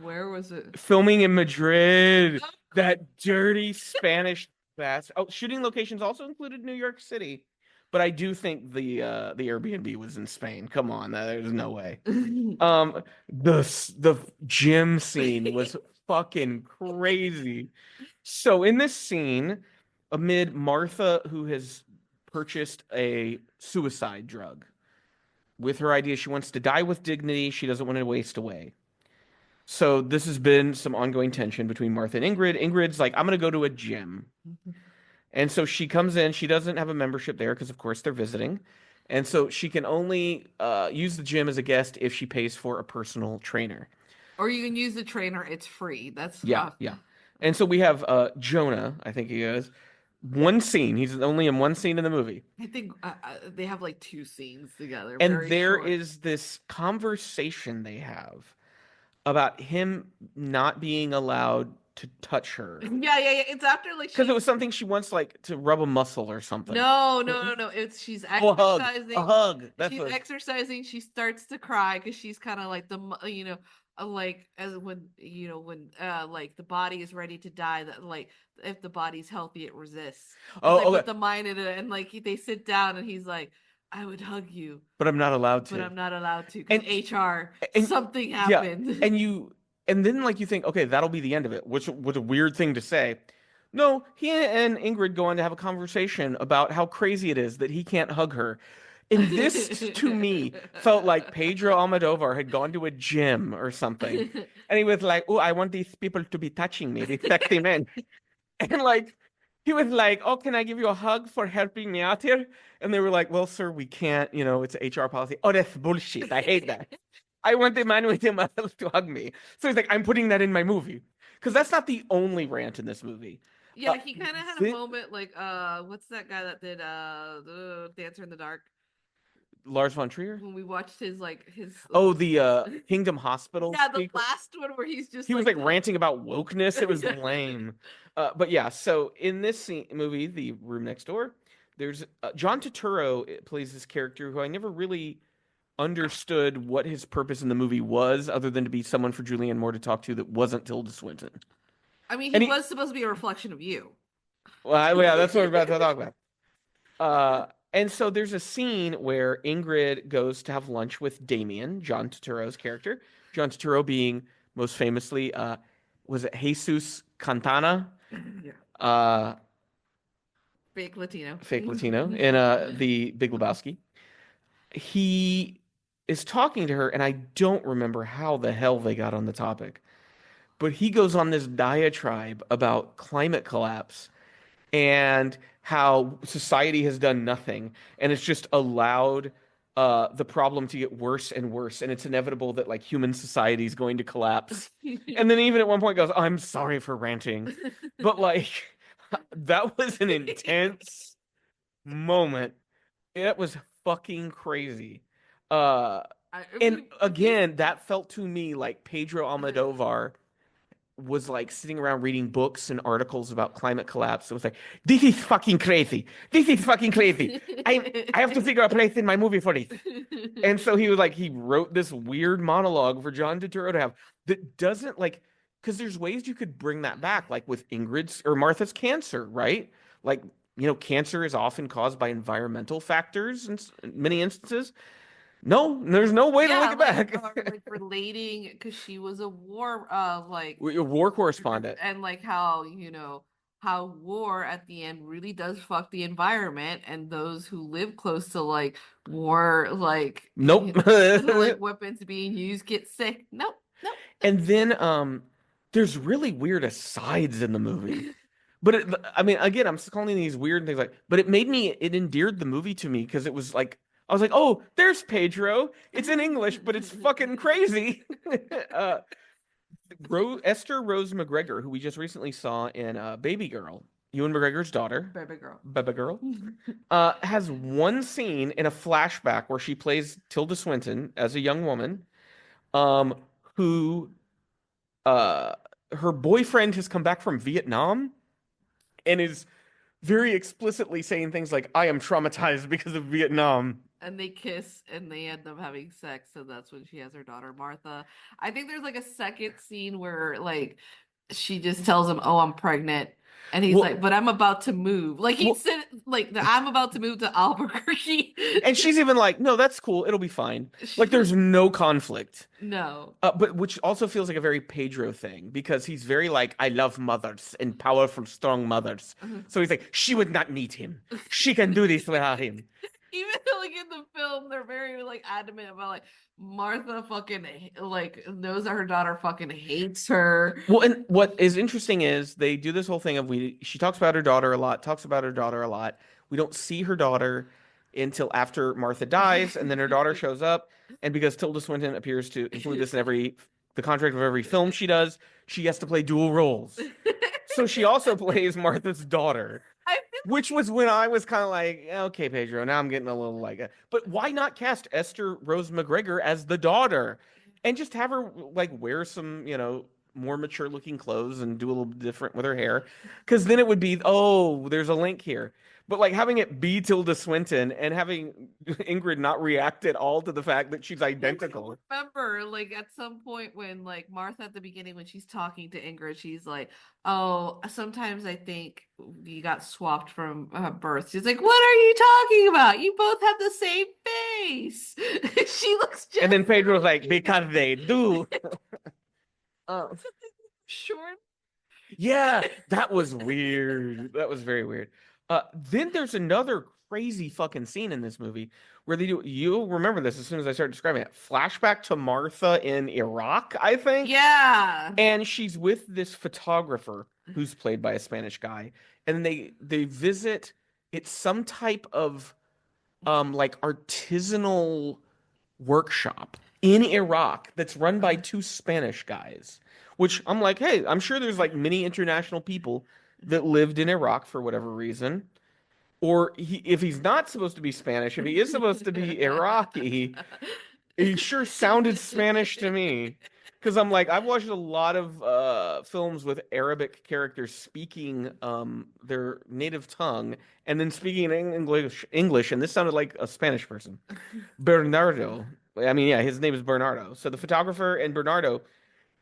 Where was it? Filming in Madrid. That dirty Spanish bastard. Oh, shooting locations also included New York City. But I do think the Airbnb was in Spain. Come on, there's no way. The gym scene was fucking crazy. So in this scene, amid Martha, who has purchased a suicide drug, with her idea she wants to die with dignity, she doesn't want to waste away. So this has been some ongoing tension between Martha and Ingrid. Ingrid's like, I'm gonna go to a gym. And so she comes in. She doesn't have a membership there because, of course, they're visiting. And so she can only use the gym as a guest if she pays for a personal trainer. Or you can use the trainer. It's free. That's Yeah. And so we have Jonah, I think he is. One scene. He's only in one scene in the movie. I think they have like 2 scenes together. And very there short. is this conversation they have about him not being allowed to touch her. Yeah. It's after like Because it was something she wants, like, to rub a muscle or something. No. It's she's exercising. A hug. That's She's exercising. She starts to cry because she's kind of like like as when like the body is ready to die. That like if the body's healthy, it resists. Like, okay. Put the mind in it, and like they sit down, and he's like, I would hug you, but I'm not allowed to. But I'm not allowed to because HR something Yeah, happened. and then like you think, okay, that'll be the end of it, which was a weird thing to say. No, he and Ingrid go on to have a conversation about how crazy it is that he can't hug her. And this, to me, felt like Pedro Almodovar had gone to a gym or something. And he was like, oh, I want these people to be touching me, these sexy men. And like, he was like, oh, can I give you a hug for helping me out here? And they were like, well, sir, we can't, it's an HR policy. Oh, that's bullshit. I hate that. I want the man with the muscles to hug me. So he's like, I'm putting that in my movie. Because that's not the only rant in this movie. Yeah, he kind of had a moment like, what's that guy that did the Dancer in the Dark? Lars von Trier? When we watched his the Kingdom Hospital. Yeah, the last one where he was like ranting about wokeness. It was lame. But yeah, so in this movie, The Room Next Door, there's John Turturro plays this character who I never really understood what his purpose in the movie was, other than to be someone for Julianne Moore to talk to that wasn't Tilda Swinton. I mean, he was supposed to be a reflection of you. Well, yeah, that's what we're about to talk about. And so there's a scene where Ingrid goes to have lunch with Damien, John Turturro's character. John Turturro being most famously, was it Jesus Cantana? Yeah. Fake Latino in the Big Lebowski. He is talking to her, and I don't remember how the hell they got on the topic. but he goes on this diatribe about climate collapse and how society has done nothing and it's just allowed the problem to get worse and worse, and it's inevitable that like human society is going to collapse. And then even at one point goes, "I'm sorry for ranting," but like that was an intense moment. It was fucking crazy. Uh, and again, that felt to me like Pedro Almodovar was like sitting around reading books and articles about climate collapse. It was like, this is fucking crazy. This is fucking crazy. I have to figure a place in my movie for this. And so he was like, he wrote this weird monologue for John Turturro to have that doesn't like, because there's ways you could bring that back, like with Ingrid's or Martha's cancer, right? Like, cancer is often caused by environmental factors in many instances. No, there's no way to link it back. Like relating, because she was a war, A war correspondent, and like how how war at the end really does fuck the environment, and those who live close to like war, like nope, like weapons being used get sick. Nope. And then there's really weird asides in the movie. But I mean, again, I'm calling these weird things but it endeared the movie to me because it was like, I was like, oh, there's Pedro. It's in English, but it's fucking crazy. Esther Rose McGregor, who we just recently saw in Baby Girl, Ewan McGregor's daughter, Baby Girl, has one scene in a flashback where she plays Tilda Swinton as a young woman, who, her boyfriend has come back from Vietnam and is very explicitly saying things like, I am traumatized because of Vietnam. And they kiss and they end up having sex. So that's when she has her daughter, Martha. I think there's like a second scene where like she just tells him, oh, I'm pregnant. And he's like, but I'm about to move. Like he said, like, I'm about to move to Albuquerque. And she's even like, no, that's cool. It'll be fine. Like there's no conflict. No. But which also feels like a very Pedro thing because he's very like, I love mothers and powerful, strong mothers. So he's like, she would not need him. She can do this without him. Even though, like in the film, they're very like adamant about like Martha fucking like knows that her daughter fucking hates her. Well, and what is interesting is they do this whole thing of she talks about her daughter a lot, We don't see her daughter until after Martha dies, and then her daughter shows up. And because Tilda Swinton appears to include this in the contract of every film she does, she has to play dual roles. So she also plays Martha's daughter. Which was when I was kind of like, okay, Pedro, now I'm getting a little like, but why not cast Esther Rose McGregor as the daughter and just have her like wear some, more mature looking clothes and do a little different with her hair? Because then it would be, oh, there's a link here. But like having it be Tilda Swinton and having Ingrid not react at all to the fact that she's identical. I remember, like at some point when like Martha at the beginning when she's talking to Ingrid, she's like, "Oh, sometimes I think you got swapped from birth." She's like, "What are you talking about? You both have the same face." She looks just. And then Pedro's like, "Because they do." Short. Yeah, that was weird. That was very weird. Then there's another crazy fucking scene in this movie where you'll remember this as soon as I start describing it. Flashback to Martha in Iraq, I think. Yeah. And she's with this photographer who's played by a Spanish guy. And they visit, it's some type of like artisanal workshop in Iraq that's run by two Spanish guys. Which I'm like, hey, I'm sure there's like many international people that lived in Iraq for whatever reason. Or if he's not supposed to be Spanish, if he is supposed to be Iraqi, he sure sounded Spanish to me. Because I'm like, I've watched a lot of films with Arabic characters speaking their native tongue and then speaking in English, and this sounded like a Spanish person. Bernardo. I mean, yeah, his name is Bernardo. So the photographer and Bernardo,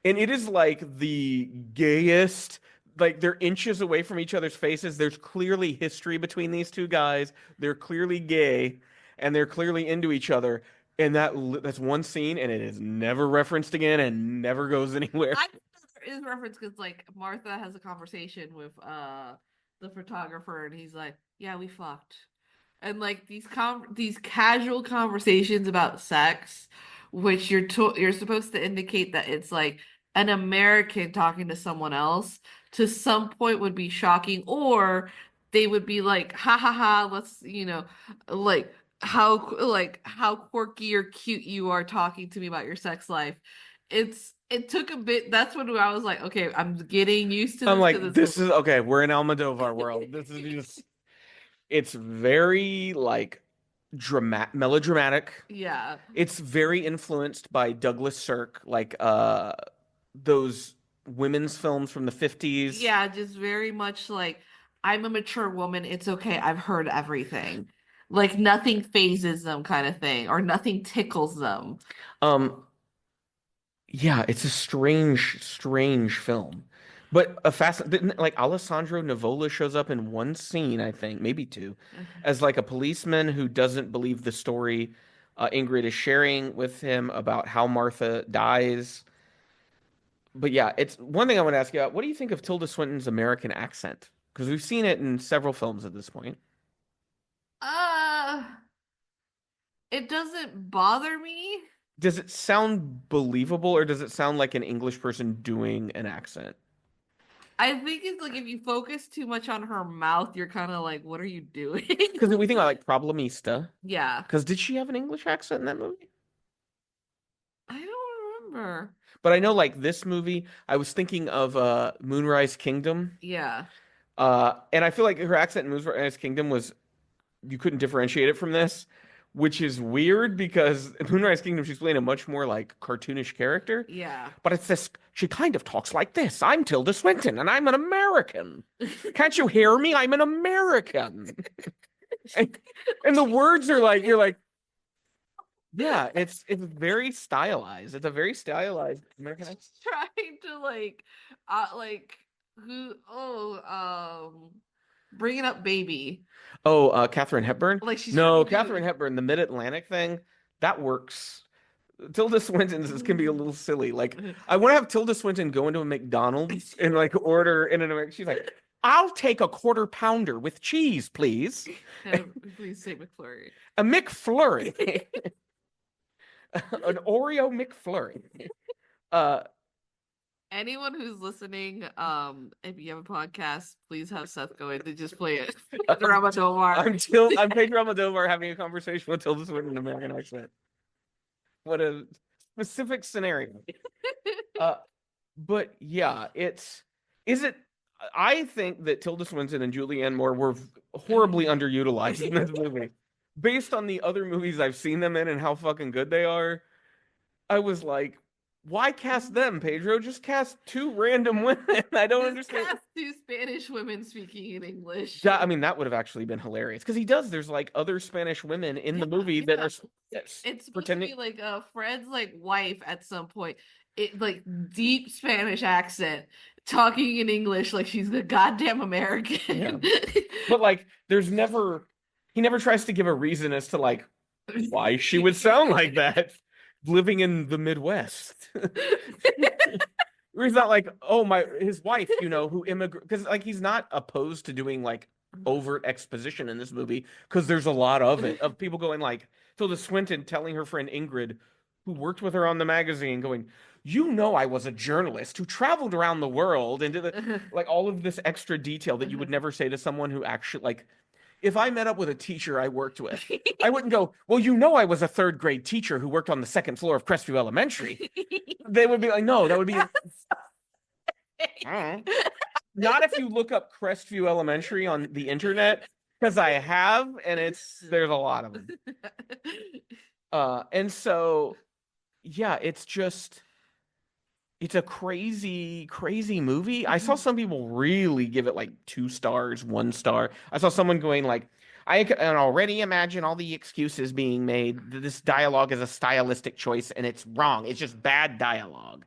and it is like the gayest, like they're inches away from each other's faces. There's clearly history between these two guys. They're clearly gay, and they're clearly into each other. And that's one scene, and it is never referenced again, and never goes anywhere. I think there is reference because like Martha has a conversation with the photographer, and he's like, "Yeah, we fucked," and like these casual conversations about sex, which you're supposed to indicate that it's like an American talking to someone else to some point would be shocking, or they would be like, ha ha ha, let's, like how quirky or cute you are talking to me about your sex life. It took a bit. That's when I was like, okay, I'm getting used to I'm this because like, it's this is okay. We're in Almodovar world. This is just, it's very like melodramatic. yeah. It's very influenced by Douglas Sirk, like those women's films from the 50s. Yeah, just very much like I'm a mature woman. It's okay. I've heard everything. Like nothing phases them kind of thing, or nothing tickles them. Um, yeah, it's a strange, strange film. But a fast like Alessandro Nivola shows up in one scene, I think, maybe two, as like a policeman who doesn't believe the story Ingrid is sharing with him about how Martha dies. But yeah, it's one thing I want to ask you about. What do you think of Tilda Swinton's American accent? Because we've seen it in several films at this point. Uh, it doesn't bother me. Does it sound believable or does it sound like an English person doing an accent? I think it's like if you focus too much on her mouth, you're kind of like, what are you doing? Because we think about like Problemista. Yeah, Because did she have an English accent in that movie? I don't remember. But I know like this movie, I was thinking of Moonrise Kingdom. Yeah, And I feel like her accent in Moonrise Kingdom was you couldn't differentiate it from this, which is weird because in Moonrise Kingdom she's playing a much more like cartoonish character. yeah. But it's this, she kind of talks like this. I'm Tilda Swinton and I'm an American. Can't you hear me? I'm an American. And, and the words are like, you're like, yeah, it's very stylized. It's a very stylized American accent. Trying to like who? Bringing up baby. Oh, Katharine Hepburn? Like she's trying No, to do. Katharine Hepburn, the Mid-Atlantic thing, that works. Tilda Swinton's can be a little silly. Like, I want to have Tilda Swinton go into a McDonald's and like order in an American. She's like, I'll take a quarter pounder with cheese, please. Please say McFlurry. A McFlurry. An Oreo McFlurry. Uh, Anyone who's listening, if you have a podcast, please have Seth go in to just play it. Drama Domar. I'm Pedro Almodovar having a conversation with Tilda Swinton in an American accent. What a specific scenario. Uh, but yeah, is it I think that Tilda Swinton and Julianne Moore were horribly underutilized in this movie. Based on the other movies I've seen them in and how fucking good they are, I was like, why cast them, Pedro? Just cast two random women. I don't understand. Cast two Spanish women speaking in English. I mean, that would have actually been hilarious because there's like other Spanish women in the movie that are It's supposed pretending. to be like Fred's like wife at some point. It like deep Spanish accent, talking in English like she's a goddamn American. But like, he never tries to give a reason as to like why she would sound like that living in the Midwest. He's not like, oh, his wife, who immigrated, because like he's not opposed to doing like overt exposition in this movie because there's a lot of it, of people going like Tilda Swinton telling her friend Ingrid, who worked with her on the magazine, going, I was a journalist who traveled around the world and did like all of this extra detail that you would never say to someone who actually like. If I met up with a teacher I worked with, I wouldn't go, well, I was a third grade teacher who worked on the second floor of Crestview Elementary. They would be like, no, that would be not if you look up Crestview Elementary on the internet, because I have, and there's a lot of them. And so, yeah, it's a crazy, crazy movie. I saw some people really give it like 2 stars, 1 star. I saw someone going like, I can already imagine all the excuses being made. This dialogue is a stylistic choice and it's wrong. It's just bad dialogue.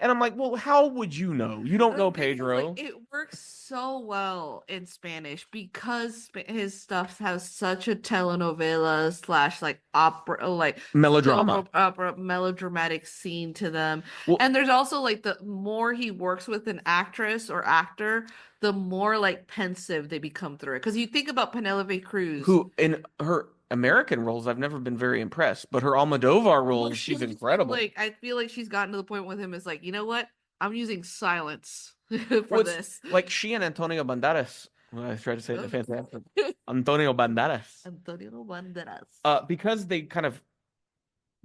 And I'm like, well, how would you know? You don't know Pedro. Like, it works so well in Spanish because his stuff has such a telenovela / like opera, like melodrama, opera, melodramatic scene to them. Well, and there's also like the more he works with an actress or actor, the more like pensive they become through it. Because you think about Penelope Cruz, who in her American roles, I've never been very impressed. But her Almodovar roles, she's She's incredible. like, I feel like she's gotten to the point with him is like, you know what? I'm using silence for Well, it's this. like she and Antonio Banderas. Well, I tried to say that fantastic. Antonio Banderas. Antonio Banderas. Because they kind of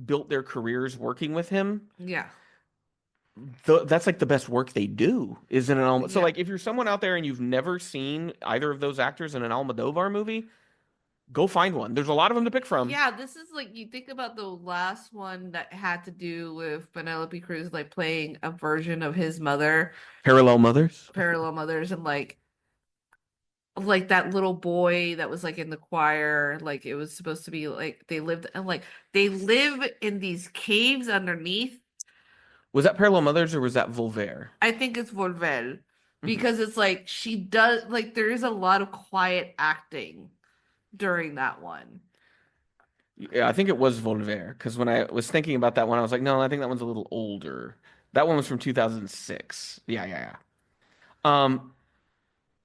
built their careers working with him. Yeah. That's like the best work they do, isn't it? So Yeah. like if you're someone out there and you've never seen either of those actors in an Almodovar movie, go find one. There's a lot of them to pick from. Yeah, this is like you think about the last one that had to do with Penelope Cruz like playing a version of his mother, Parallel Mothers. Parallel Mothers, and like that little boy that was like in the choir, like it was supposed to be like they lived and like they live in these caves underneath. Was that Parallel Mothers or was that Volver? I think it's Volver because it's like she does like there is a lot of quiet acting during that one. Yeah, I think it was Volver because when I was thinking about that one, I was like, no, I think that one's a little older. That one was from 2006. Yeah.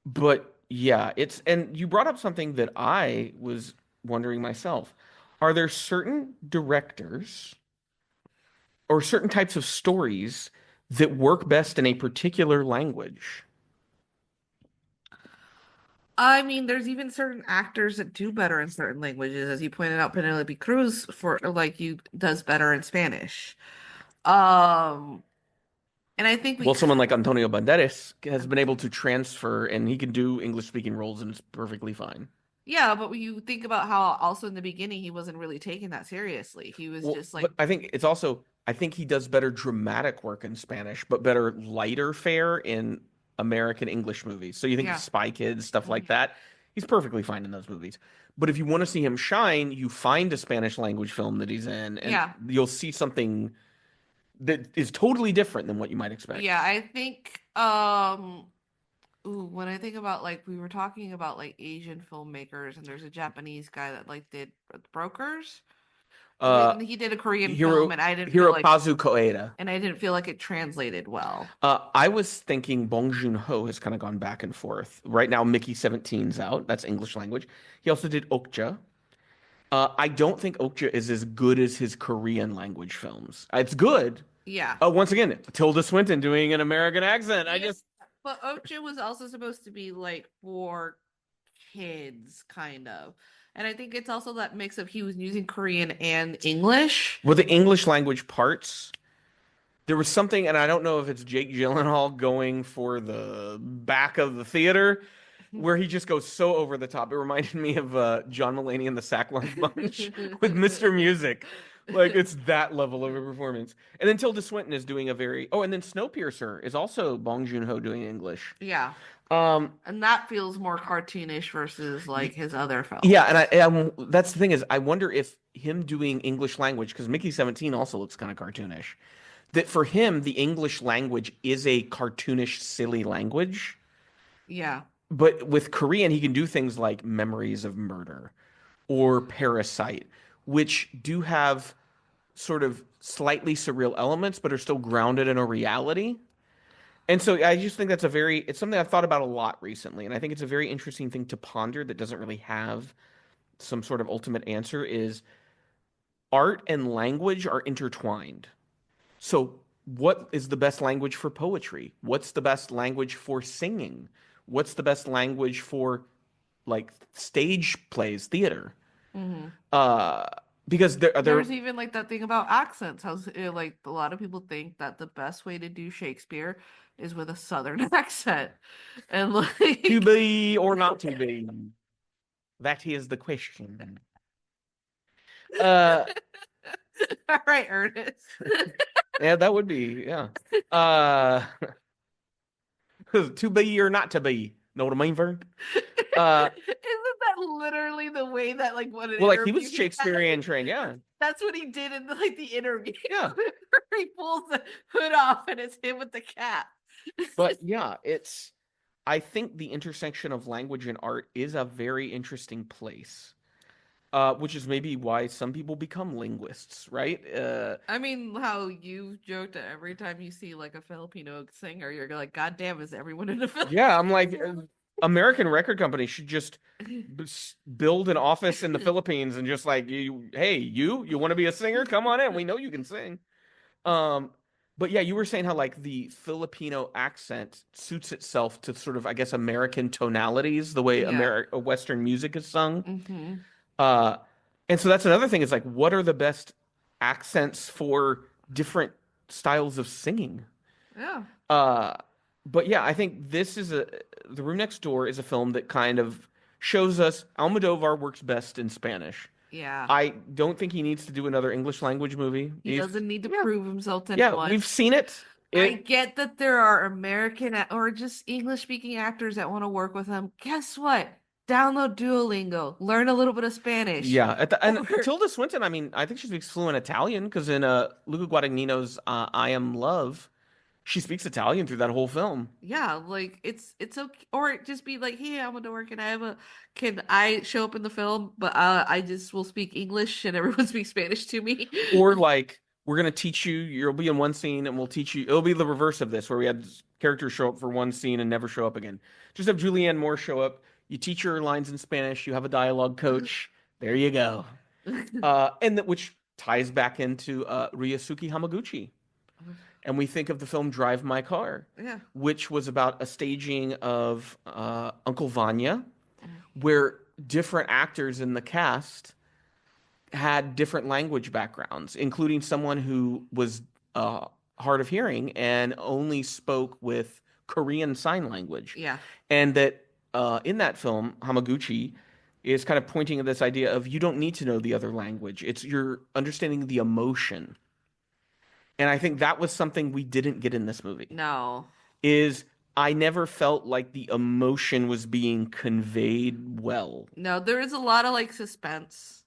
But yeah, and you brought up something that I was wondering myself. Are there certain directors or certain types of stories that work best in a particular language? I mean, there's even certain actors that do better in certain languages, as you pointed out, Penelope Cruz for like you does better in Spanish. Um, and I think we Well, someone like Antonio Banderas has been able to transfer and he can do English speaking roles and it's perfectly fine. yeah, but when you think about how also in the beginning he wasn't really taking that seriously. He was Well, just like but I think it's also I think he does better dramatic work in Spanish, but better lighter fare in American English movies. So you think of yeah. Spy Kids, stuff like Mhm. that. He's perfectly fine in those movies. But if you want to see him shine, you find a Spanish language film that he's in, and Yeah. you'll see something that is totally different than what you might expect. Yeah, I think ooh, when I think about like we were talking about like Asian filmmakers and there's a Japanese guy that like did Brokers. Uh, He did a Korean film Hiro and I didn't feel like Hirokazu Koeda. it translated well. I was thinking Bong Joon-ho has kind of gone back and forth. Right now, Mickey 17's out. That's English language. He also did Okja. I don't think Okja is as good as his Korean language films. It's good. Yeah. Once again, Tilda Swinton doing an American accent. But Okja was also supposed to be like for kids, kind of. And I think it's also that mix of he was using Korean and English. Well, the English language parts, there was something, and I don't know if it's Jake Gyllenhaal going for the back of the theater, where he just goes so over the top. It reminded me of John Mulaney and the Sack Lunch Bunch with Mr. Music. Like it's that level of a performance. And then Tilda Swinton is doing a very and then Snowpiercer is also Bong Joon-ho doing English. Yeah. Um, And that feels more cartoonish versus like his other films. yeah, and that's the thing is I wonder if him doing English language because Mickey 17 also looks kind of cartoonish. That for him the English language is a cartoonish, silly language. Yeah. But with Korean, he can do things like Memories of Murder or Parasite, which do have sort of slightly surreal elements, but are still grounded in a reality. And so I just think it's something I've thought about a lot recently. And I think it's a very interesting thing to ponder that doesn't really have some sort of ultimate answer is art and language are intertwined. So what is the best language for poetry? What's the best language for singing? What's the best language for like stage plays, theater? Mm-hmm. Because There's even like that thing about accents. How like a lot of people think that the best way to do Shakespeare is with a Southern accent, and like to be or not to be. That is the question. All right, Ernest. Yeah, that would be uh to be or not to be. Know what I mean, Vern? Isn't that literally the way that like what an Well, like he was interview Shakespearean had? trained, yeah. That's what he did in like the interview. Yeah. He pulls the hood off and it's him with the cap. But yeah, I think the intersection of language and art is a very interesting place. Which is maybe why some people become linguists, right? I mean, how you joked that every time you see like a Filipino singer, you're like, God damn, is everyone in a Filipino? Yeah, I'm like, American record companies should just build an office in the Philippines and just like hey, you want to be a singer? Come on in. We know you can sing. Um, but yeah, you were saying how like the Filipino accent suits itself to sort of, I guess, American tonalities, the way Yeah. Western music is sung. Hmm. Uh, and so that's another thing is like, what are the best accents for different styles of singing? Yeah. Uh, but yeah, I think The Room Next Door is a film that kind of shows us Almodovar works best in Spanish. Yeah. I don't think he needs to do another English language movie. He doesn't need to prove himself to Yeah, anyone. we've seen it. I get that there are American or just English speaking actors that want to work with him. Guess what? Download Duolingo, learn a little bit of Spanish. Yeah, and Or Tilda Swinton, I mean, I think she speaks fluent Italian because in Luca Guadagnino's I Am Love, she speaks Italian through that whole film. yeah, like it's okay, or just be like, hey, Almodovar, can I show up in the film, but I just will speak English and everyone speaks Spanish to me. Or like, we're gonna teach you, you'll be in one scene and we'll teach you. It'll be the reverse of this, where we had characters show up for one scene and never show up again. Just have Julianne Moore show up. You teach her lines in Spanish. You have a dialogue coach. There you go. And that which ties back into Ryosuke Hamaguchi. And we think of the film Drive My Car, Yeah. which was about a staging of Uncle Vanya, where different actors in the cast had different language backgrounds, including someone who was hard of hearing and only spoke with Korean Sign Language. Yeah. And that in that film, Hamaguchi is kind of pointing at this idea of you don't need to know the other language. It's you're understanding the emotion. And I think that was something we didn't get in this movie. No. Is I never felt like the emotion was being conveyed well. No, there is a lot of like suspense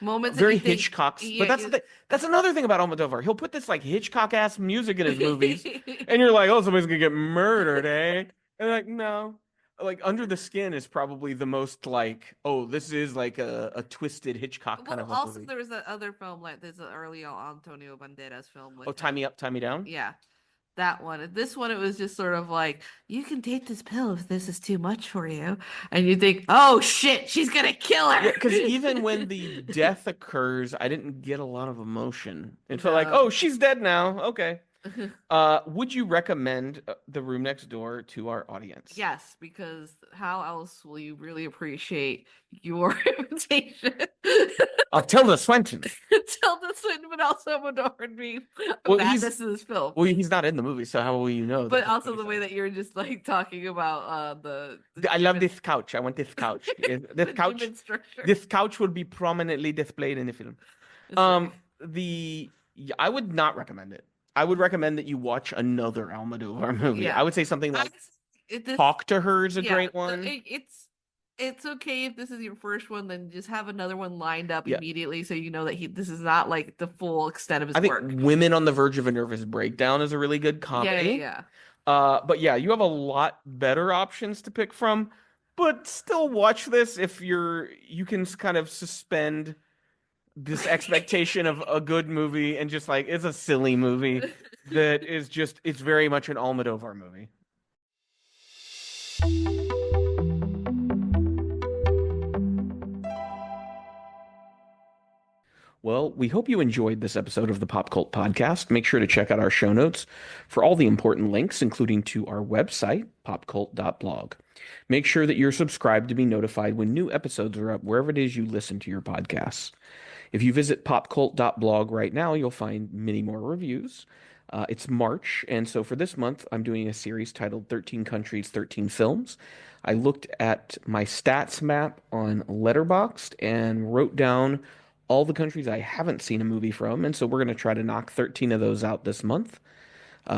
moments that Very you think, Hitchcock. yeah, But that's another thing about Almodovar. He'll put this like Hitchcock ass music in his movies, and you're like, oh, somebody's gonna get murdered, eh? And like, no. Like Under the Skin is probably the most like, oh, this is like a twisted Hitchcock kind of a also movie. there was that other film, like there's an early Antonio Banderas film with Oh, Tie Me Up, Tie Me Down? yeah, that one. This one, it was just sort of like, you can take this pill if this is too much for you. And you think, oh shit, she's gonna kill her. Yeah, because even when the death occurs, I didn't get a lot of emotion. It felt like, oh, she's dead now. Okay. Would you recommend The Room Next Door to our audience? Yes, because how else will you really appreciate your invitation? Tilda Swinton. Tilda Swinton, but also Almodovar being madness in this film. Well, he's not in the movie, so how will you know? But also the way that you're just like talking about the I love this couch. I want this couch. This couch. This couch will be prominently displayed in the film. I would not recommend it. I would recommend that you watch another Almodovar movie. Yeah. I would say something like Talk to Her is a great one. It's okay if this is your first one, then just have another one lined up immediately so you know that this is not like the full extent of his work. I think Women on the Verge of a Nervous Breakdown is a really good comedy. Yeah. But yeah, you have a lot better options to pick from, but still watch this if you can kind of suspend this expectation of a good movie and just like it's a silly movie that is just it's very much an Almodovar movie. Well, we hope you enjoyed this episode of the Pop Cult Podcast. Make sure to check out our show notes for all the important links, including to our website, popcult.blog. Make sure that you're subscribed to be notified when new episodes are up wherever it is you listen to your podcasts. If you visit popcult.blog right now, you'll find many more reviews. It's March, and so for this month, I'm doing a series titled 13 Countries, 13 Films. I looked at my stats map on Letterboxd and wrote down all the countries I haven't seen a movie from, and so we're going to try to knock 13 of those out this month.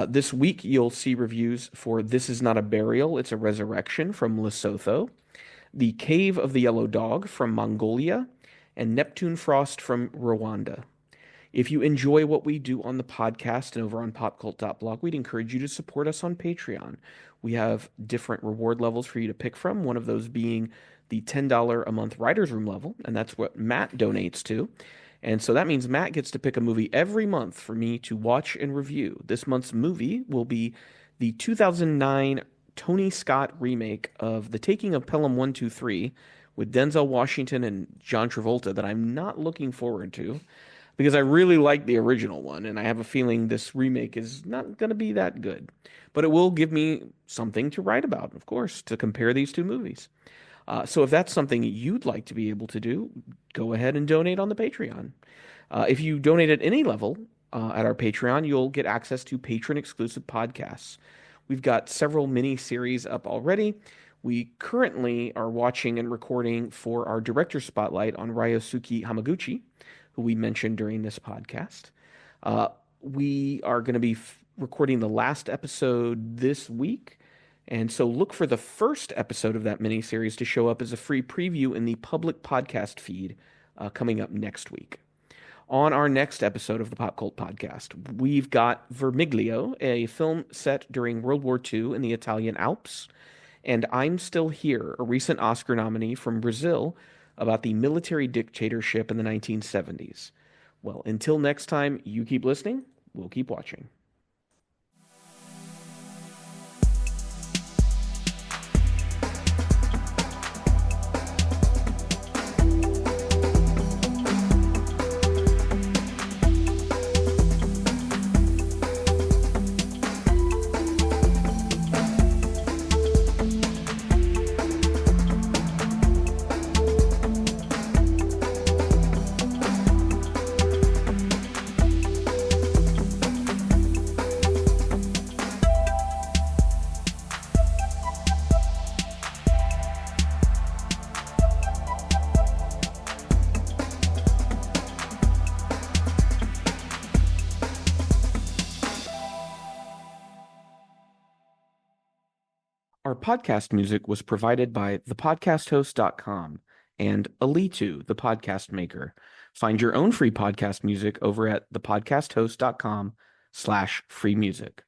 This week, you'll see reviews for This Is Not a Burial, It's a Resurrection from Lesotho, The Cave of the Yellow Dog from Mongolia, and Neptune Frost from Rwanda. If you enjoy what we do on the podcast and over on popcult.blog, we'd encourage you to support us on Patreon. We have different reward levels for you to pick from, one of those being the $10 a month Writer's Room level, and that's what Matt donates to. And so that means Matt gets to pick a movie every month for me to watch and review. This month's movie will be the 2009 Tony Scott remake of The Taking of Pelham 123 with Denzel Washington and John Travolta that I'm not looking forward to because I really like the original one, and I have a feeling this remake is not going to be that good. But it will give me something to write about, of course, to compare these two movies. So if that's something you'd like to be able to do, go ahead and donate on the Patreon. If you donate at any level at our Patreon, you'll get access to patron-exclusive podcasts. We've got several mini-series up already. We currently are watching and recording for our director spotlight on Ryosuke Hamaguchi, who we mentioned during this podcast. We are going to be recording the last episode this week. And so look for the first episode of that miniseries to show up as a free preview in the public podcast feed coming up next week. On our next episode of the Pop Cult Podcast, we've got Vermiglio, a film set during World War II in the Italian Alps, and I'm Still Here, a recent Oscar nominee from Brazil about the military dictatorship in the 1970s. Well, until next time, you keep listening, we'll keep watching. Our podcast music was provided by thepodcasthost.com and Alitu, the podcast maker. Find your own free podcast music over at thepodcasthost.com/free music.